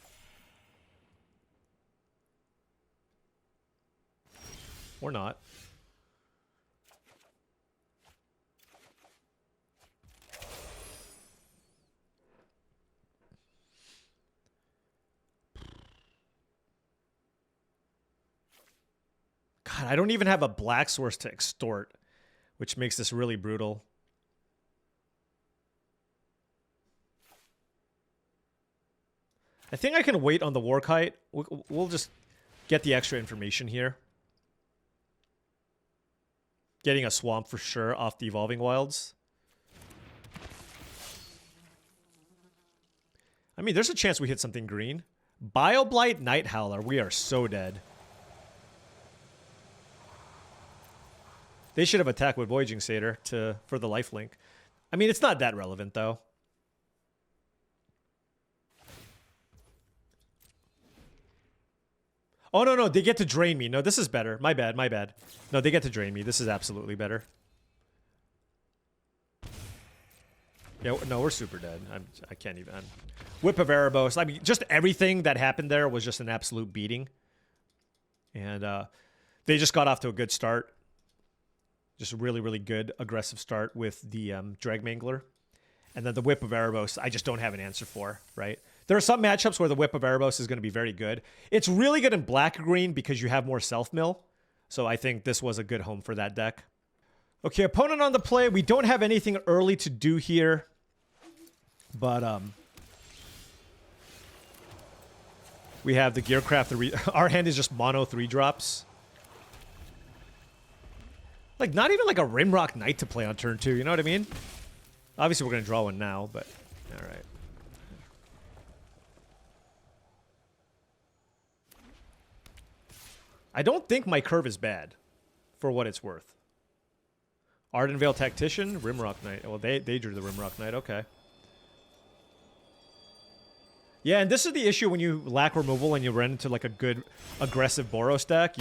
Or not. God, I don't even have a Black Source to extort, which makes this really brutal. I think I can wait on the Warkite. We'll just get the extra information here. Getting a Swamp for sure off the Evolving Wilds. I mean, there's a chance we hit something green. Bioblight Night Howler. We are so dead. They should have attacked with Voyaging Satyr for the lifelink. I mean, it's not that relevant, though. Oh, no, they get to drain me. No, this is better. My bad. No, they get to drain me. This is absolutely better. Yeah, no, we're super dead. I can't even. Whip of Erebos. I mean, just everything that happened there was just an absolute beating. And they just got off to a good start. Just a really, really good aggressive start with the Dragmangler. And then the Whip of Erebos, I just don't have an answer for, right? There are some matchups where the Whip of Erebos is going to be very good. It's really good in black-green because you have more self-mill. So I think this was a good home for that deck. Okay, opponent on the play. We don't have anything early to do here. But we have the Gearcraft. Our hand is just mono 3-drops. Like, not even like a Rimrock Knight to play on turn 2, you know what I mean? Obviously, we're going to draw one now, but all right. I don't think my curve is bad, for what it's worth. Ardenvale Tactician, Rimrock Knight. Well, they drew the Rimrock Knight, okay. Yeah, and this is the issue when you lack removal and you run into like a good aggressive Boros deck.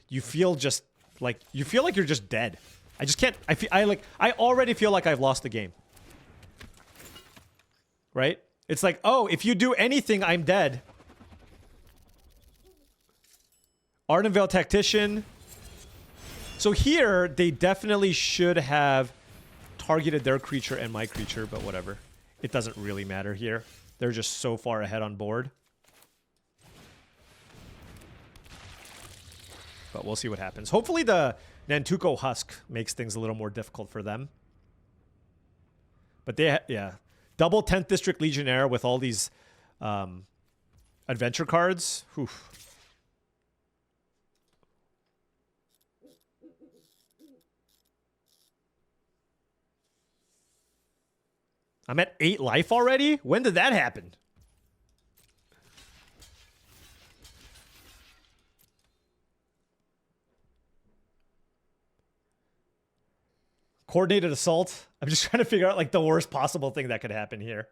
You feel like you're just dead. I just can't. I already feel like I've lost the game. Right? It's like, oh, if you do anything, I'm dead. Ardenvale Tactician. So here, they definitely should have targeted their creature and my creature, but whatever. It doesn't really matter here. They're just so far ahead on board. But we'll see what happens. Hopefully the Nantuko Husk makes things a little more difficult for them. But yeah. Double 10th District Legionnaire with all these adventure cards. Whew. I'm at 8 life already? When did that happen? Coordinated assault. I'm just trying to figure out like the worst possible thing that could happen here.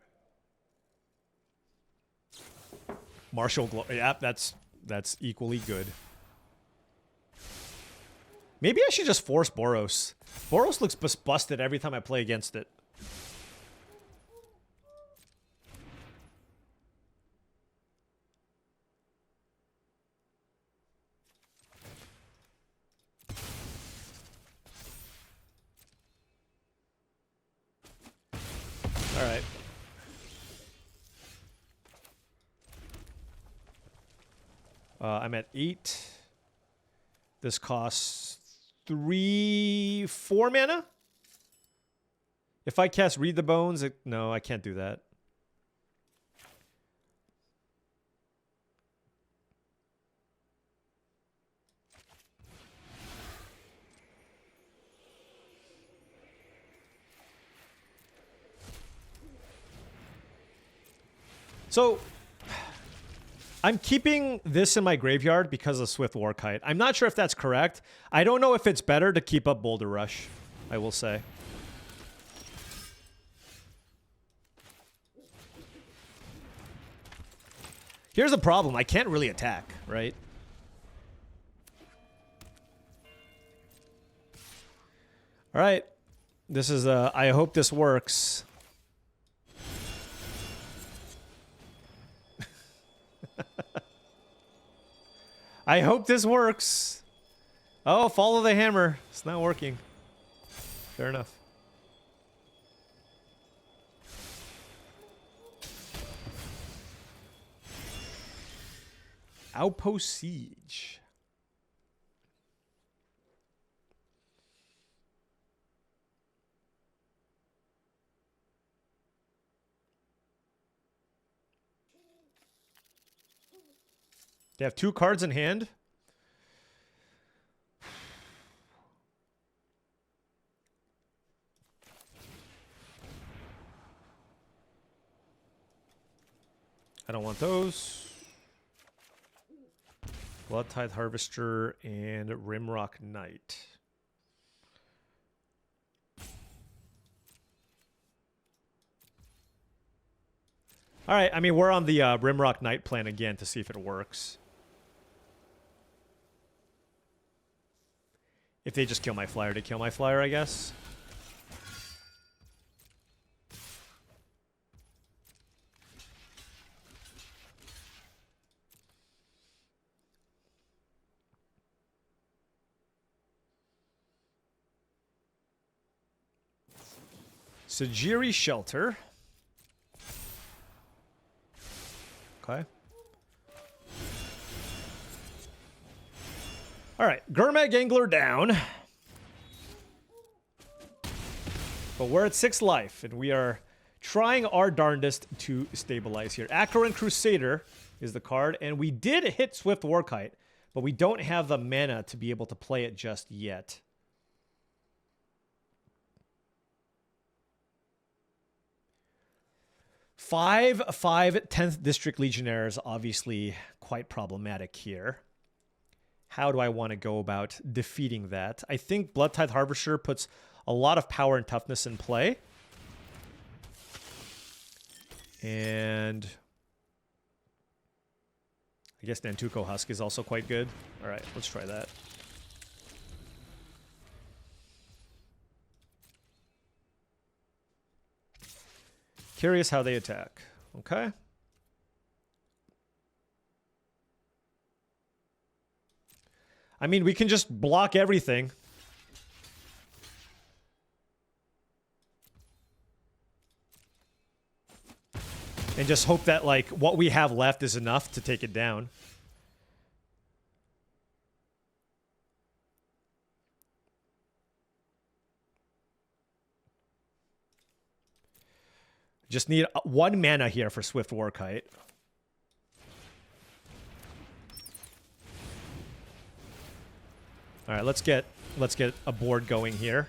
Martial glow. Yeah, that's equally good. Maybe I should just force Boros. Boros looks busted every time I play against it. All right. I'm at 8. This costs 4 mana. If I cast Read the Bones, no, I can't do that. So, I'm keeping this in my graveyard because of Swift Warkite. I'm not sure if that's correct. I don't know if it's better to keep up Boulder Rush, I will say. Here's the problem. I can't really attack, right? All right. This is, I hope this works. I hope this works. Oh, follow the hammer. It's not working. Fair enough. Outpost Siege. They have 2 cards in hand. I don't want those. Bloodtithe Harvester and Rimrock Knight. All right, I mean, we're on the Rimrock Knight plan again to see if it works. If they just kill my flyer to kill my flyer, I guess. Sajiri Shelter. Okay. All right, Gurmag Angler down. But we're at 6 life, and we are trying our darndest to stabilize here. Acheron Crusader is the card, and we did hit Swift Warkite, but we don't have the mana to be able to play it just yet. Five 10th District Legionnaires, obviously quite problematic here. How do I want to go about defeating that? I think Bloodtithe Harvester puts a lot of power and toughness in play. And I guess Nantuko Husk is also quite good. All right, let's try that. Curious how they attack. Okay. I mean, we can just block everything. And just hope that, like, what we have left is enough to take it down. Just need 1 mana here for Swift Warkite. All right, let's get a board going here.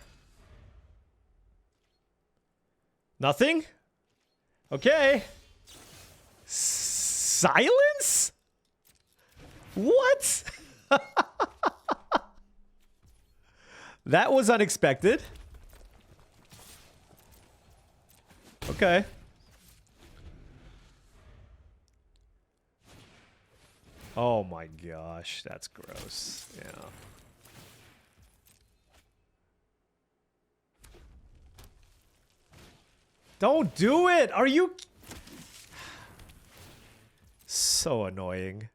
Nothing? Okay. Silence? What? That was unexpected. Okay. Oh my gosh, that's gross. Yeah. Don't do it! Are you... So annoying.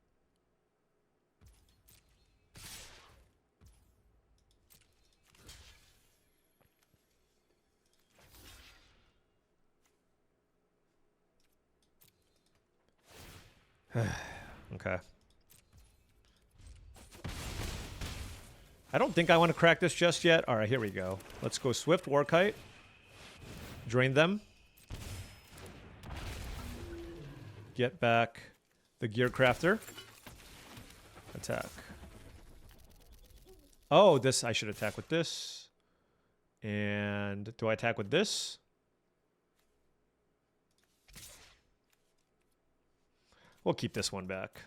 Okay. I don't think I want to crack this just yet. All right, here we go. Let's go Swift Warkite. Drain them. Get back the Gear Crafter. Attack. Oh, this, I should attack with this. And do I attack with this? We'll keep this one back.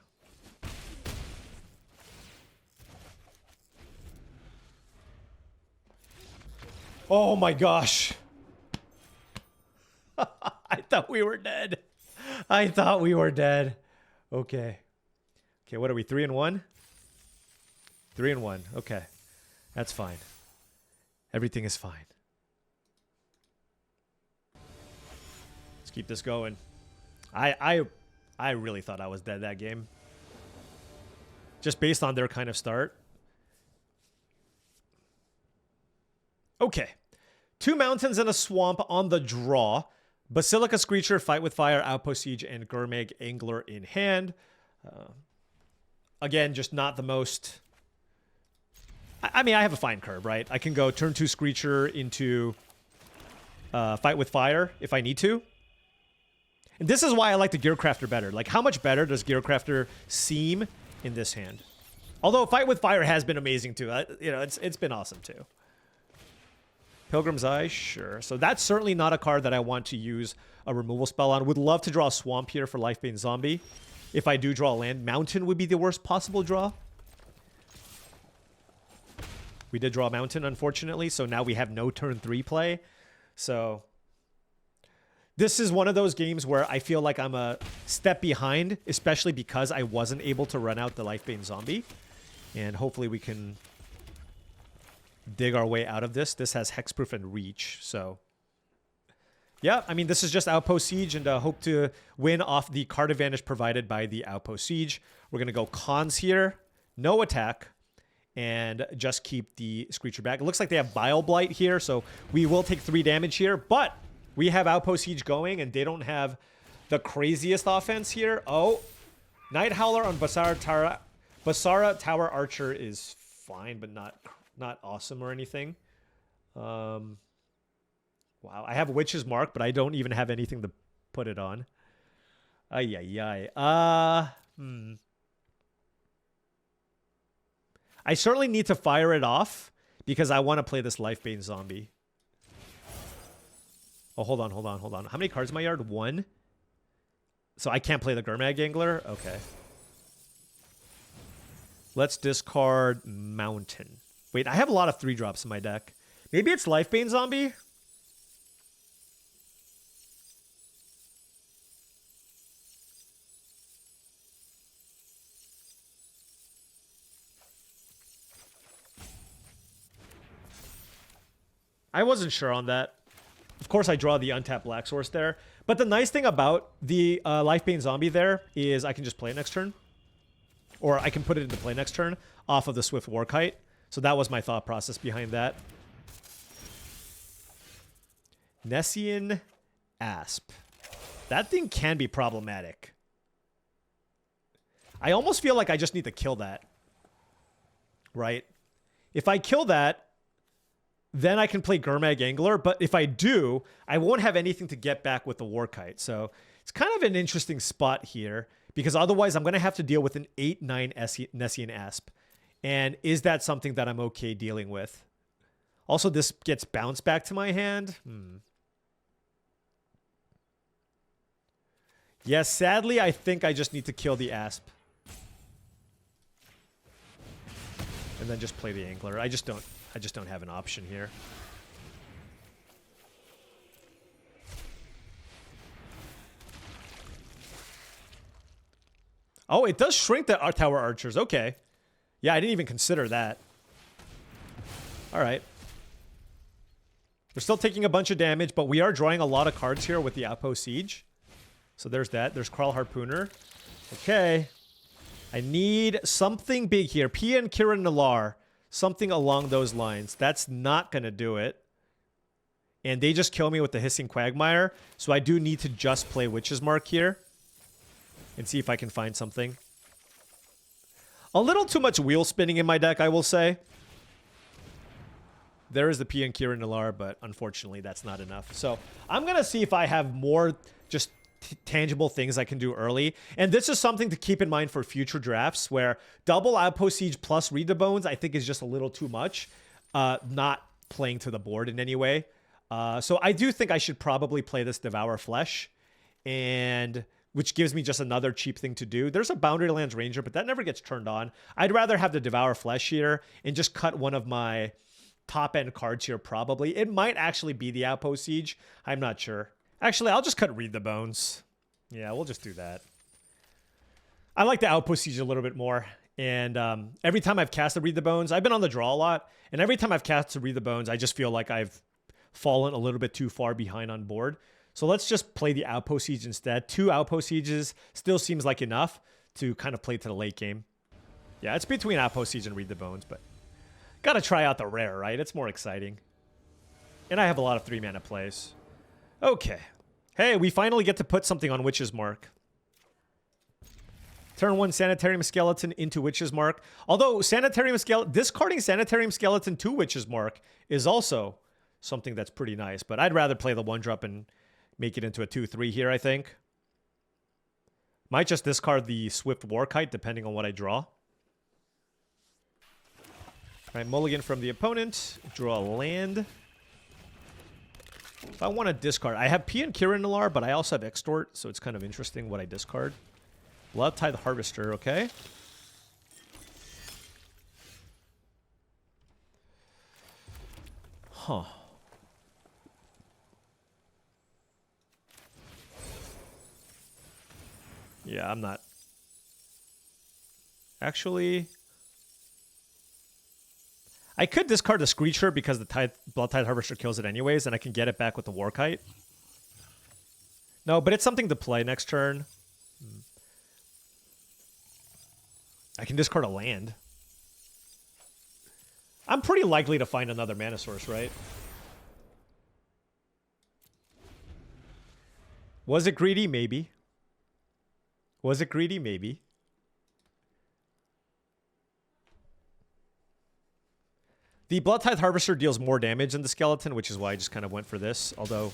Oh my gosh. I thought we were dead. I thought we were dead. Okay. Okay, what are we? 3 and 1? 3 and 1. Okay. That's fine. Everything is fine. Let's keep this going. I really thought I was dead that game. Just based on their kind of start. Okay. 2 mountains and a swamp on the draw. Basilica Screecher, Fight with Fire, Outpost Siege, and Gurmag Angler in hand. Again, just not the most... I mean, I have a fine curve, right? I can go turn 2 Screecher into Fight with Fire if I need to. And this is why I like the Gearcrafter better. Like, how much better does Gearcrafter seem in this hand? Although Fight with Fire has been amazing too. You know, it's been awesome too. Pilgrim's Eye, sure. So that's certainly not a card that I want to use a removal spell on. Would love to draw a Swamp here for Lifebane Zombie. If I do draw a land, Mountain would be the worst possible draw. We did draw Mountain, unfortunately, so now we have no turn 3 play. So this is one of those games where I feel like I'm a step behind, especially because I wasn't able to run out the Lifebane Zombie. And hopefully we can dig our way out of this. This has Hexproof and Reach, so... Yeah, I mean, this is just Outpost Siege, and hope to win off the card advantage provided by the Outpost Siege. We're going to go Cons here, no attack, and just keep the Screecher back. It looks like they have Bile Blight here, so we will take 3 damage here, but we have Outpost Siege going, and they don't have the craziest offense here. Oh, Night Howler on Basara Tower Archer is fine, but not awesome or anything. Wow, I have Witch's Mark, but I don't even have anything to put it on. Ay, ay, ay. I certainly need to fire it off because I want to play this Lifebane Zombie. Oh, hold on. How many cards in my yard? 1? So I can't play the Gurmag Angler? Okay. Let's discard Mountain. Wait, I have a lot of 3-drops in my deck. Maybe it's Lifebane Zombie? I wasn't sure on that. Of course, I draw the untapped Black Source there. But the nice thing about the Lifebane Zombie there is I can just play it next turn. Or I can put it into play next turn off of the Swift Warkite. So that was my thought process behind that. Nessian Asp. That thing can be problematic. I almost feel like I just need to kill that. Right? If I kill that, then I can play Gurmag Angler, but if I do, I won't have anything to get back with the Warkite. So it's kind of an interesting spot here, because otherwise I'm going to have to deal with an 8-9 Nessian Asp. And is that something that I'm okay dealing with? Also, this gets bounced back to my hand. Yes, sadly, I think I just need to kill the Asp. And then just play the Angler. I just don't have an option here. Oh, it does shrink the tower archers. Okay. Yeah, I didn't even consider that. All right. We're still taking a bunch of damage, but we are drawing a lot of cards here with the Outpost Siege. So there's that. There's Kral Harpooner. Okay. I need something big here. Pia and Kiran Nalar. Something along those lines. That's not going to do it. And they just kill me with the Hissing Quagmire. So I do need to just play Witch's Mark here. And see if I can find something. A little too much wheel spinning in my deck, I will say. There is the Pia and Kiran Nalar, but unfortunately that's not enough. So I'm going to see if I have more just tangible things I can do early. And this is something to keep in mind for future drafts where double Outpost Siege plus Read the Bones I think is just a little too much. Not playing to the board in any way. So I do think I should probably play this Devour Flesh, and which gives me just another cheap thing to do. There's a Boundary Lands Ranger, but that never gets turned on. I'd rather have the Devour Flesh here and just cut one of my top-end cards here probably. It might actually be the Outpost Siege. I'm not sure. Actually, I'll just cut Read the Bones. Yeah, we'll just do that. I like the Outpost Siege a little bit more. And every time I've cast the Read the Bones, I've been on the draw a lot. And every time I've cast the Read the Bones, I just feel like I've fallen a little bit too far behind on board. So let's just play the Outpost Siege instead. 2 Outpost Sieges still seems like enough to kind of play to the late game. Yeah, it's between Outpost Siege and Read the Bones, but gotta try out the rare, right? It's more exciting. And I have a lot of 3-mana plays. Okay. Hey, we finally get to put something on Witch's Mark. Turn 1 Sanitarium Skeleton into Witch's Mark. Although Sanitarium Skeleton, discarding Sanitarium Skeleton to Witch's Mark is also something that's pretty nice. But I'd rather play the 1-drop and make it into a 2-3 here, I think. Might just discard the Swift Warkite, depending on what I draw. All right, mulligan from the opponent. Draw a land. If I want to discard, I have P and Kiran Nalar, but I also have Extort, so it's kind of interesting what I discard. Bloodtithe Harvester, okay. Huh. Yeah, I'm not. Actually, I could discard the Screecher because the Bloodtithe Harvester kills it anyways, and I can get it back with the Warkite. No, but it's something to play next turn. I can discard a land. I'm pretty likely to find another mana source, right? Was it greedy? Maybe. Was it greedy? Maybe. The Bloodtithe Harvester deals more damage than the Skeleton, which is why I just kind of went for this. Although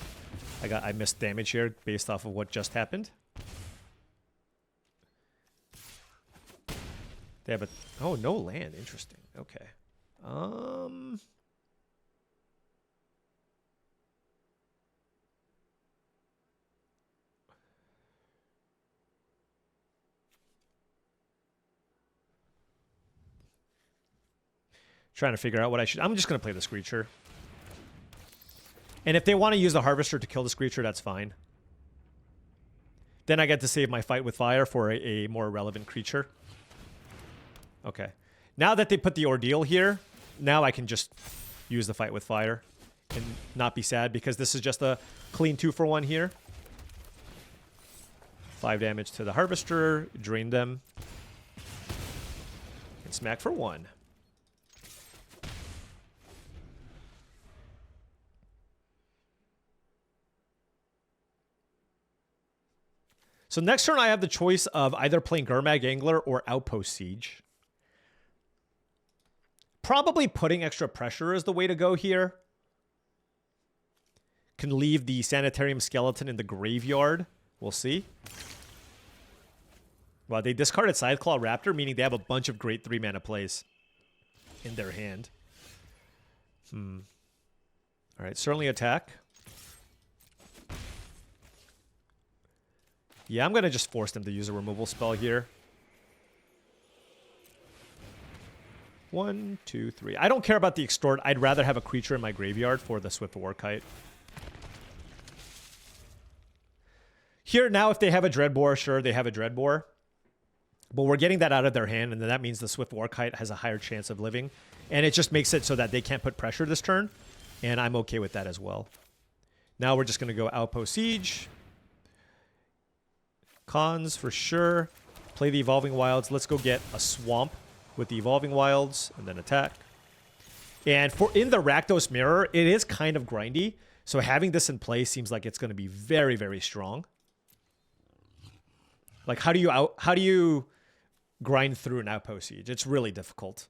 I missed damage here based off of what just happened. Yeah, but oh, no land. Interesting. Okay. Trying to figure out what I should. I'm just going to play the Screecher. And if they want to use the Harvester to kill the Screecher, that's fine. Then I get to save my Fight with Fire for a more relevant creature. Okay. Now that they put the Ordeal here, now I can just use the Fight with Fire and not be sad because this is just a clean 2-for-1 here. 5 damage to the Harvester, drain them, and smack for 1. So next turn I have the choice of either playing Gurmag Angler or Outpost Siege. Probably putting extra pressure is the way to go here. Can leave the Sanitarium Skeleton in the graveyard. We'll see. Well, they discarded Scytheclaw Raptor, meaning they have a bunch of great 3-mana plays in their hand. All right, certainly attack. Yeah, I'm going to just force them to use a removal spell here. 1, 2, 3. I don't care about the Extort. I'd rather have a creature in my graveyard for the Swift Warkite. Here, now, if they have a Dreadbore, sure, they have a Dreadbore. But we're getting that out of their hand, and then that means the Swift Warkite has a higher chance of living. And it just makes it so that they can't put pressure this turn, and I'm okay with that as well. Now we're just going to go Outpost Siege. Cons for sure. Play the Evolving Wilds. Let's go get a Swamp with the Evolving Wilds, and then attack. And for in the Rakdos Mirror, it is kind of grindy, so having this in play seems like it's going to be very, very strong. Like, how do you grind through an Outpost Siege? It's really difficult.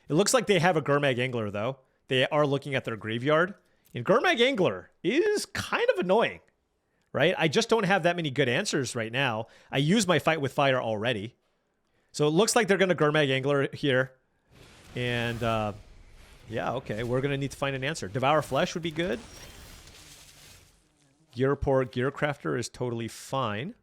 It looks like they have a Gurmag Angler, though. They are looking at their graveyard. And Gurmag Angler is kind of annoying, right? I just don't have that many good answers right now. I used my Fight with Fire already. So it looks like they're going to Gurmag Angler here. And, yeah, okay. We're going to need to find an answer. Devour Flesh would be good. Gearport Gearcrafter is totally fine.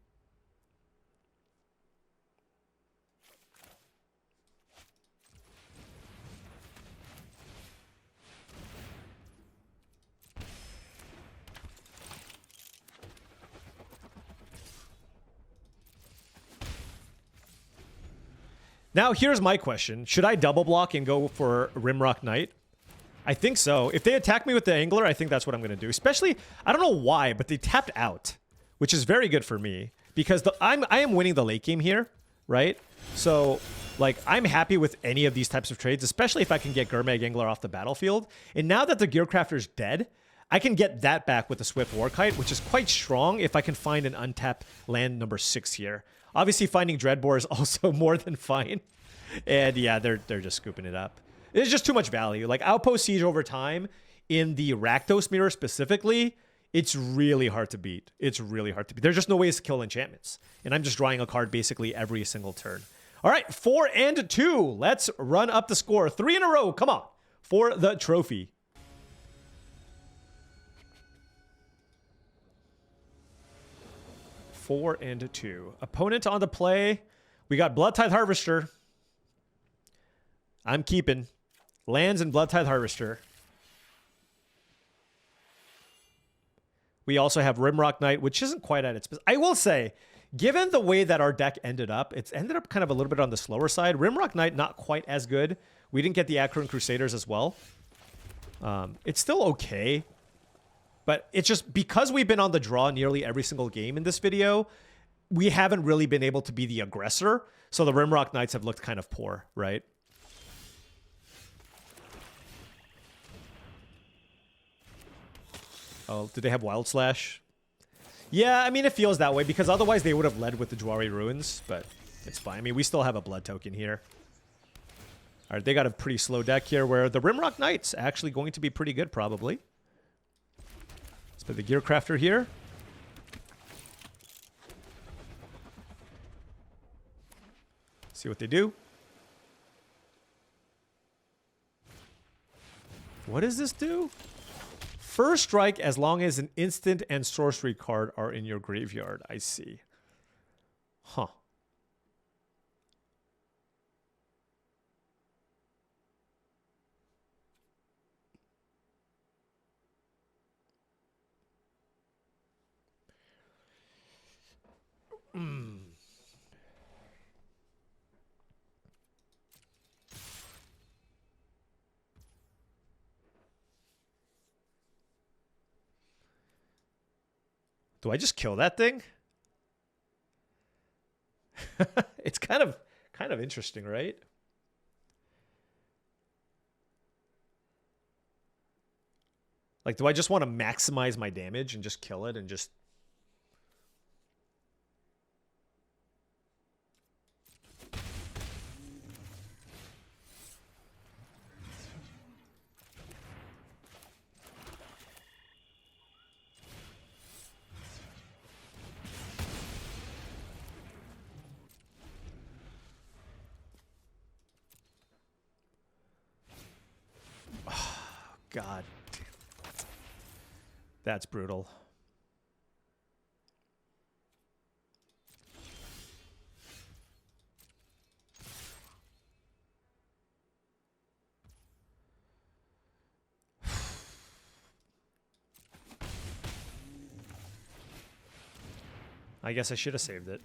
Now, here's my question. Should I double block and go for Rimrock Knight? I think so. If they attack me with the Angler, I think that's what I'm going to do. Especially, I don't know why, but they tapped out, which is very good for me because I am winning the late game here, right? So, like, I'm happy with any of these types of trades, especially if I can get Gurmag Angler off the battlefield. And now that the Gearcrafter's dead, I can get that back with the Swift Warkite, which is quite strong if I can find an untapped land number 6 here. Obviously, finding Dreadbore is also more than fine. And yeah, they're just scooping it up. It's just too much value. Like, Outpost Siege over time, in the Rakdos Mirror specifically, it's really hard to beat. It's really hard to beat. There's just no ways to kill enchantments. And I'm just drawing a card basically every single turn. All right, 4 and 2. Let's run up the score. 3 in a row. Come on. For the trophy. Four and 2. Opponent on the play. We got Bloodtithe Harvester. I'm keeping lands and Bloodtithe Harvester. We also have Rimrock Knight, which isn't quite at its best. I will say, given the way that our deck ended up, it's ended up kind of a little bit on the slower side. Rimrock Knight, not quite as good. We didn't get the Acheron Crusaders as well. It's still okay. But it's just because we've been on the draw nearly every single game in this video, we haven't really been able to be the aggressor. So the Rimrock Knights have looked kind of poor, right? Oh, did they have Wild Slash? Yeah, I mean, it feels that way because otherwise they would have led with the Jwari Ruins, but it's fine. I mean, we still have a Blood Token here. All right, they got a pretty slow deck here where the Rimrock Knight's actually going to be pretty good, probably. Let's put the Gearcrafter here. See what they do. What does this do? First strike as long as an instant and sorcery card are in your graveyard. I see. Huh. Do I just kill that thing? It's kind of interesting, right? Like, do I just want to maximize my damage and just kill it and just... God. That's brutal. I guess I should have saved it.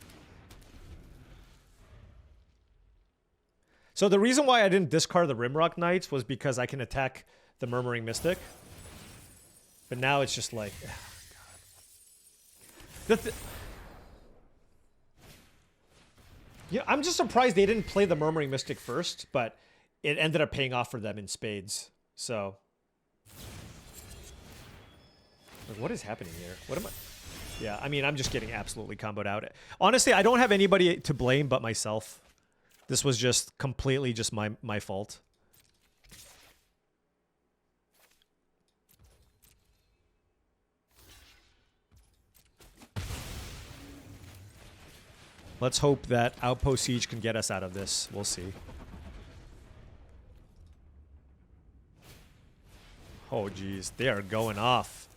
So the reason why I didn't discard the Rimrock Knights was because I can attack the Murmuring Mystic. But now it's just like... Oh, God. Yeah, I'm just surprised they didn't play the Murmuring Mystic first, but it ended up paying off for them in spades. So... Like, what is happening here? What am I... Yeah, I mean, I'm just getting absolutely comboed out. Honestly, I don't have anybody to blame but myself. This was just completely just my fault. Let's hope that Outpost Siege can get us out of this. We'll see. Oh, geez. They are going off.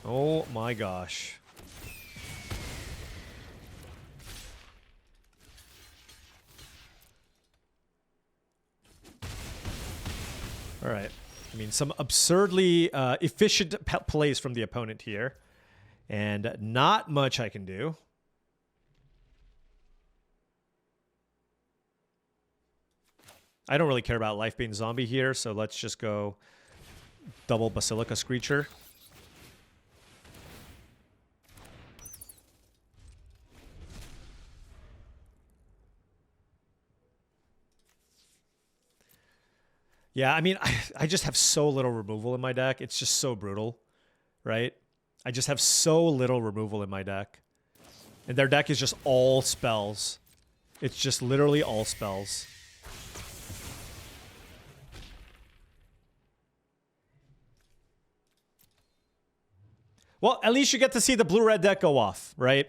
Oh, my gosh. All right. I mean, some absurdly efficient plays from the opponent here. And not much I can do. I don't really care about Lifebane Zombie here, so let's just go double Basilica Screecher. Yeah, I mean, I just have so little removal in my deck. It's just so brutal, right? I just have so little removal in my deck. And their deck is just all spells. It's just literally all spells. Well, at least you get to see the blue-red deck go off, right?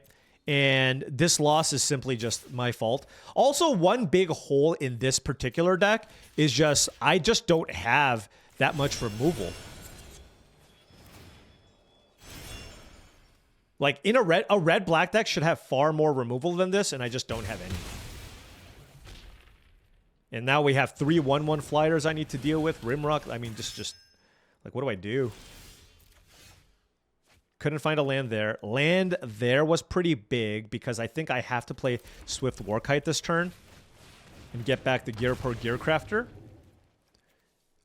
And this loss is simply just my fault. Also, one big hole in this particular deck is just, I just don't have that much removal. Like, in a red-black deck should have far more removal than this, and I just don't have any. And now we have 3 1/1 flyers I need to deal with. Rimrock, I mean, just like, what do I do? Couldn't find a land there. Land there was pretty big because I think I have to play Swift Warkite this turn and get back the Gearport Gearcrafter.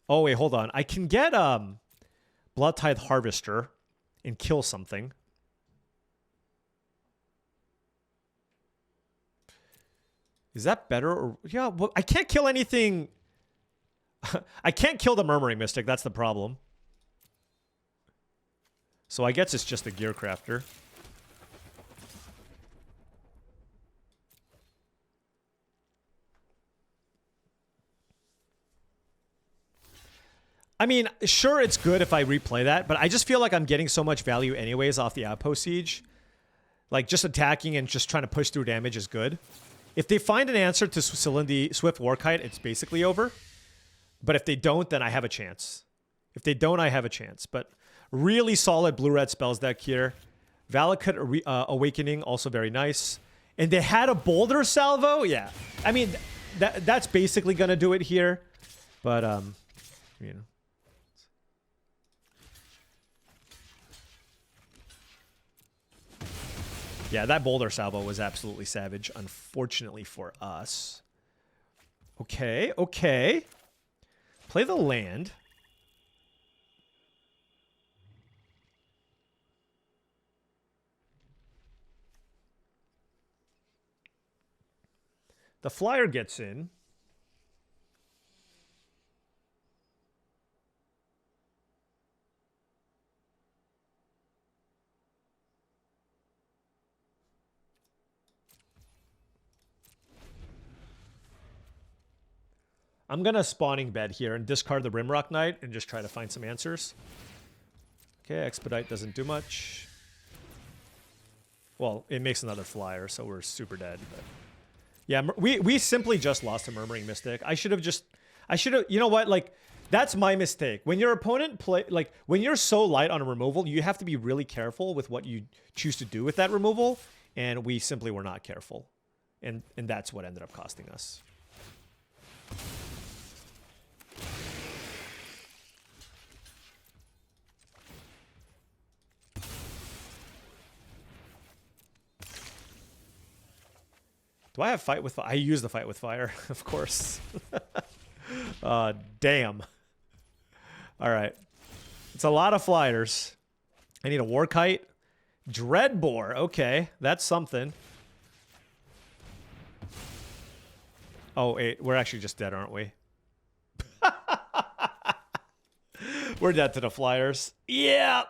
Oh, wait, hold on. I can get Bloodtithe Harvester and kill something. Is that better? Or yeah, well, I can't kill anything. I can't kill the Murmuring Mystic. That's the problem. So I guess it's just a Gearcrafter. I mean, sure, it's good if I replay that, but I just feel like I'm getting so much value anyways off the Outpost Siege. Like, just attacking and just trying to push through damage is good. If they find an answer to Silindi Swift Warkite, it's basically over. But if they don't, then I have a chance. If they don't, I have a chance. But really solid blue-red spells deck here. Valakut Awakening, also very nice. And they had a Boulder Salvo? Yeah. I mean, that's basically going to do it here. But, you know. Yeah, that Boulder Salvo was absolutely savage, unfortunately for us. Okay, okay. Play the land. The flyer gets in. I'm going to spawning bed here and discard the Rimrock Knight and just try to find some answers. Okay, Expedite doesn't do much. Well, it makes another flyer, so we're super dead. But yeah, we simply just lost to Murmuring Mystic. I should have, you know what, like, that's my mistake. When your opponent when you're so light on a removal, you have to be really careful with what you choose to do with that removal, and we simply were not careful. And that's what ended up costing us. Do I have fight with fire? I use the fight with fire, of course. Damn. All right. It's a lot of flyers. I need a war kite. Dreadbore. Okay, that's something. Oh, wait, we're actually just dead, aren't we? We're dead to the flyers. Yep.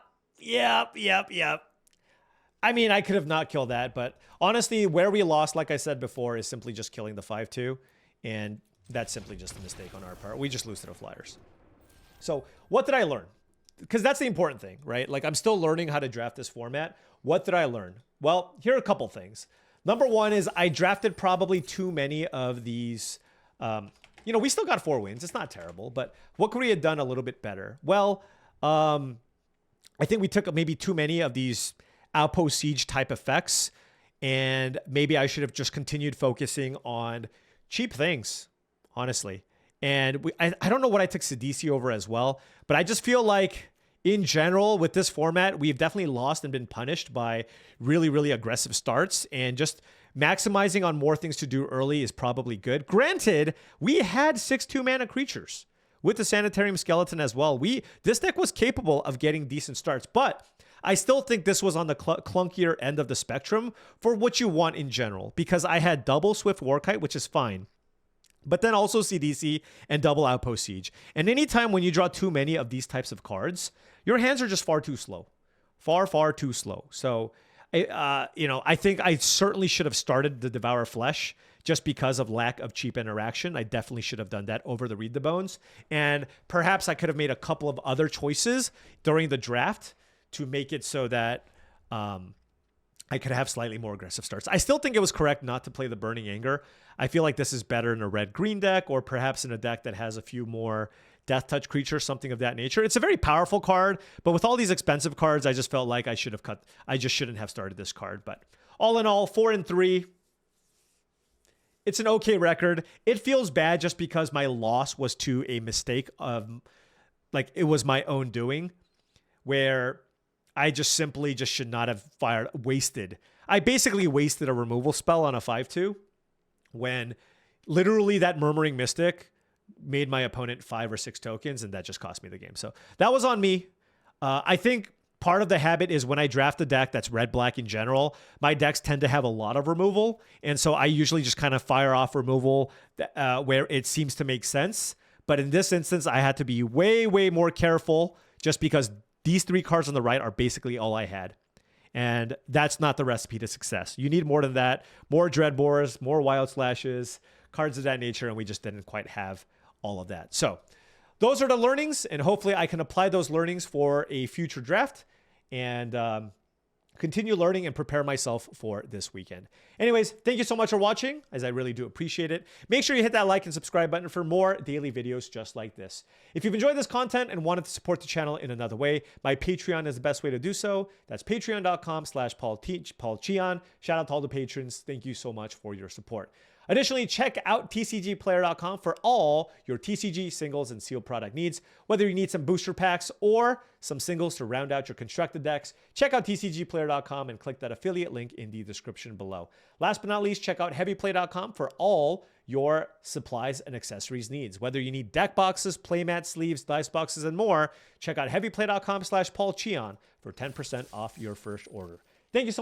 I mean, I could have not killed that, but honestly, where we lost, like I said before, is simply just killing the 5-2, and that's simply just a mistake on our part. We just lose to the flyers. So what did I learn? Because that's the important thing, right? Like, I'm still learning how to draft this format. What did I learn? Well, here are a couple things. Number one is I drafted probably too many of these. You know, we still got 4 wins. It's not terrible, but what could we have done a little bit better? Well, I think we took maybe too many of these outpost siege type effects, and maybe I should have just continued focusing on cheap things, honestly. And I don't know what I took Sidisi over as well, but I just feel like in general with this format, we've definitely lost and been punished by really, really aggressive starts, and just maximizing on more things to do early is probably good. Granted, we had 6/2 mana creatures with the Sanitarium Skeleton as well. This deck was capable of getting decent starts, but I still think this was on the clunkier end of the spectrum for what you want in general, because I had double Swift Warkite, which is fine, but then also CDC and double Outpost Siege. And anytime when you draw too many of these types of cards, your hands are just far too slow. Far too slow. So, you know, I think I certainly should have started the Devour Flesh just because of lack of cheap interaction. I definitely should have done that over the Read the Bones. And perhaps I could have made a couple of other choices during the draft to make it so that I could have slightly more aggressive starts. I still think it was correct not to play the Burning Anger. I feel like this is better in a red-green deck, or perhaps in a deck that has a few more Death Touch creatures, something of that nature. It's a very powerful card, but with all these expensive cards, I just felt like I just shouldn't have started this card. But all in all, 4-3. It's an okay record. It feels bad just because my loss was to a mistake of, like, it was my own doing, where I just simply should not have wasted. I basically wasted a removal spell on a 5/2 when literally that Murmuring Mystic made my opponent 5 or 6 tokens, and that just cost me the game. So that was on me. I think part of the habit is when I draft a deck that's red-black in general, my decks tend to have a lot of removal, and so I usually just kind of fire off removal where it seems to make sense. But in this instance, I had to be way more careful just because these 3 cards on the right are basically all I had. And that's not the recipe to success. You need more than that. More Dreadbores, more Wild Slashes, cards of that nature, and we just didn't quite have all of that. So those are the learnings, and hopefully I can apply those learnings for a future draft and continue learning and prepare myself for this weekend. Anyways, thank you so much for watching, as I really do appreciate it. Make sure you hit that like and subscribe button for more daily videos just like this. If you've enjoyed this content and wanted to support the channel in another way, my Patreon is the best way to do so. That's patreon.com/paulcheon. Shout out to all the patrons. Thank you so much for your support. Additionally, check out tcgplayer.com for all your TCG singles and sealed product needs. Whether you need some booster packs or some singles to round out your constructed decks, check out tcgplayer.com and click that affiliate link in the description below. Last but not least, check out heavyplay.com for all your supplies and accessories needs. Whether you need deck boxes, playmat sleeves, dice boxes, and more, check out heavyplay.com/paulcheon for 10% off your first order. Thank you so much.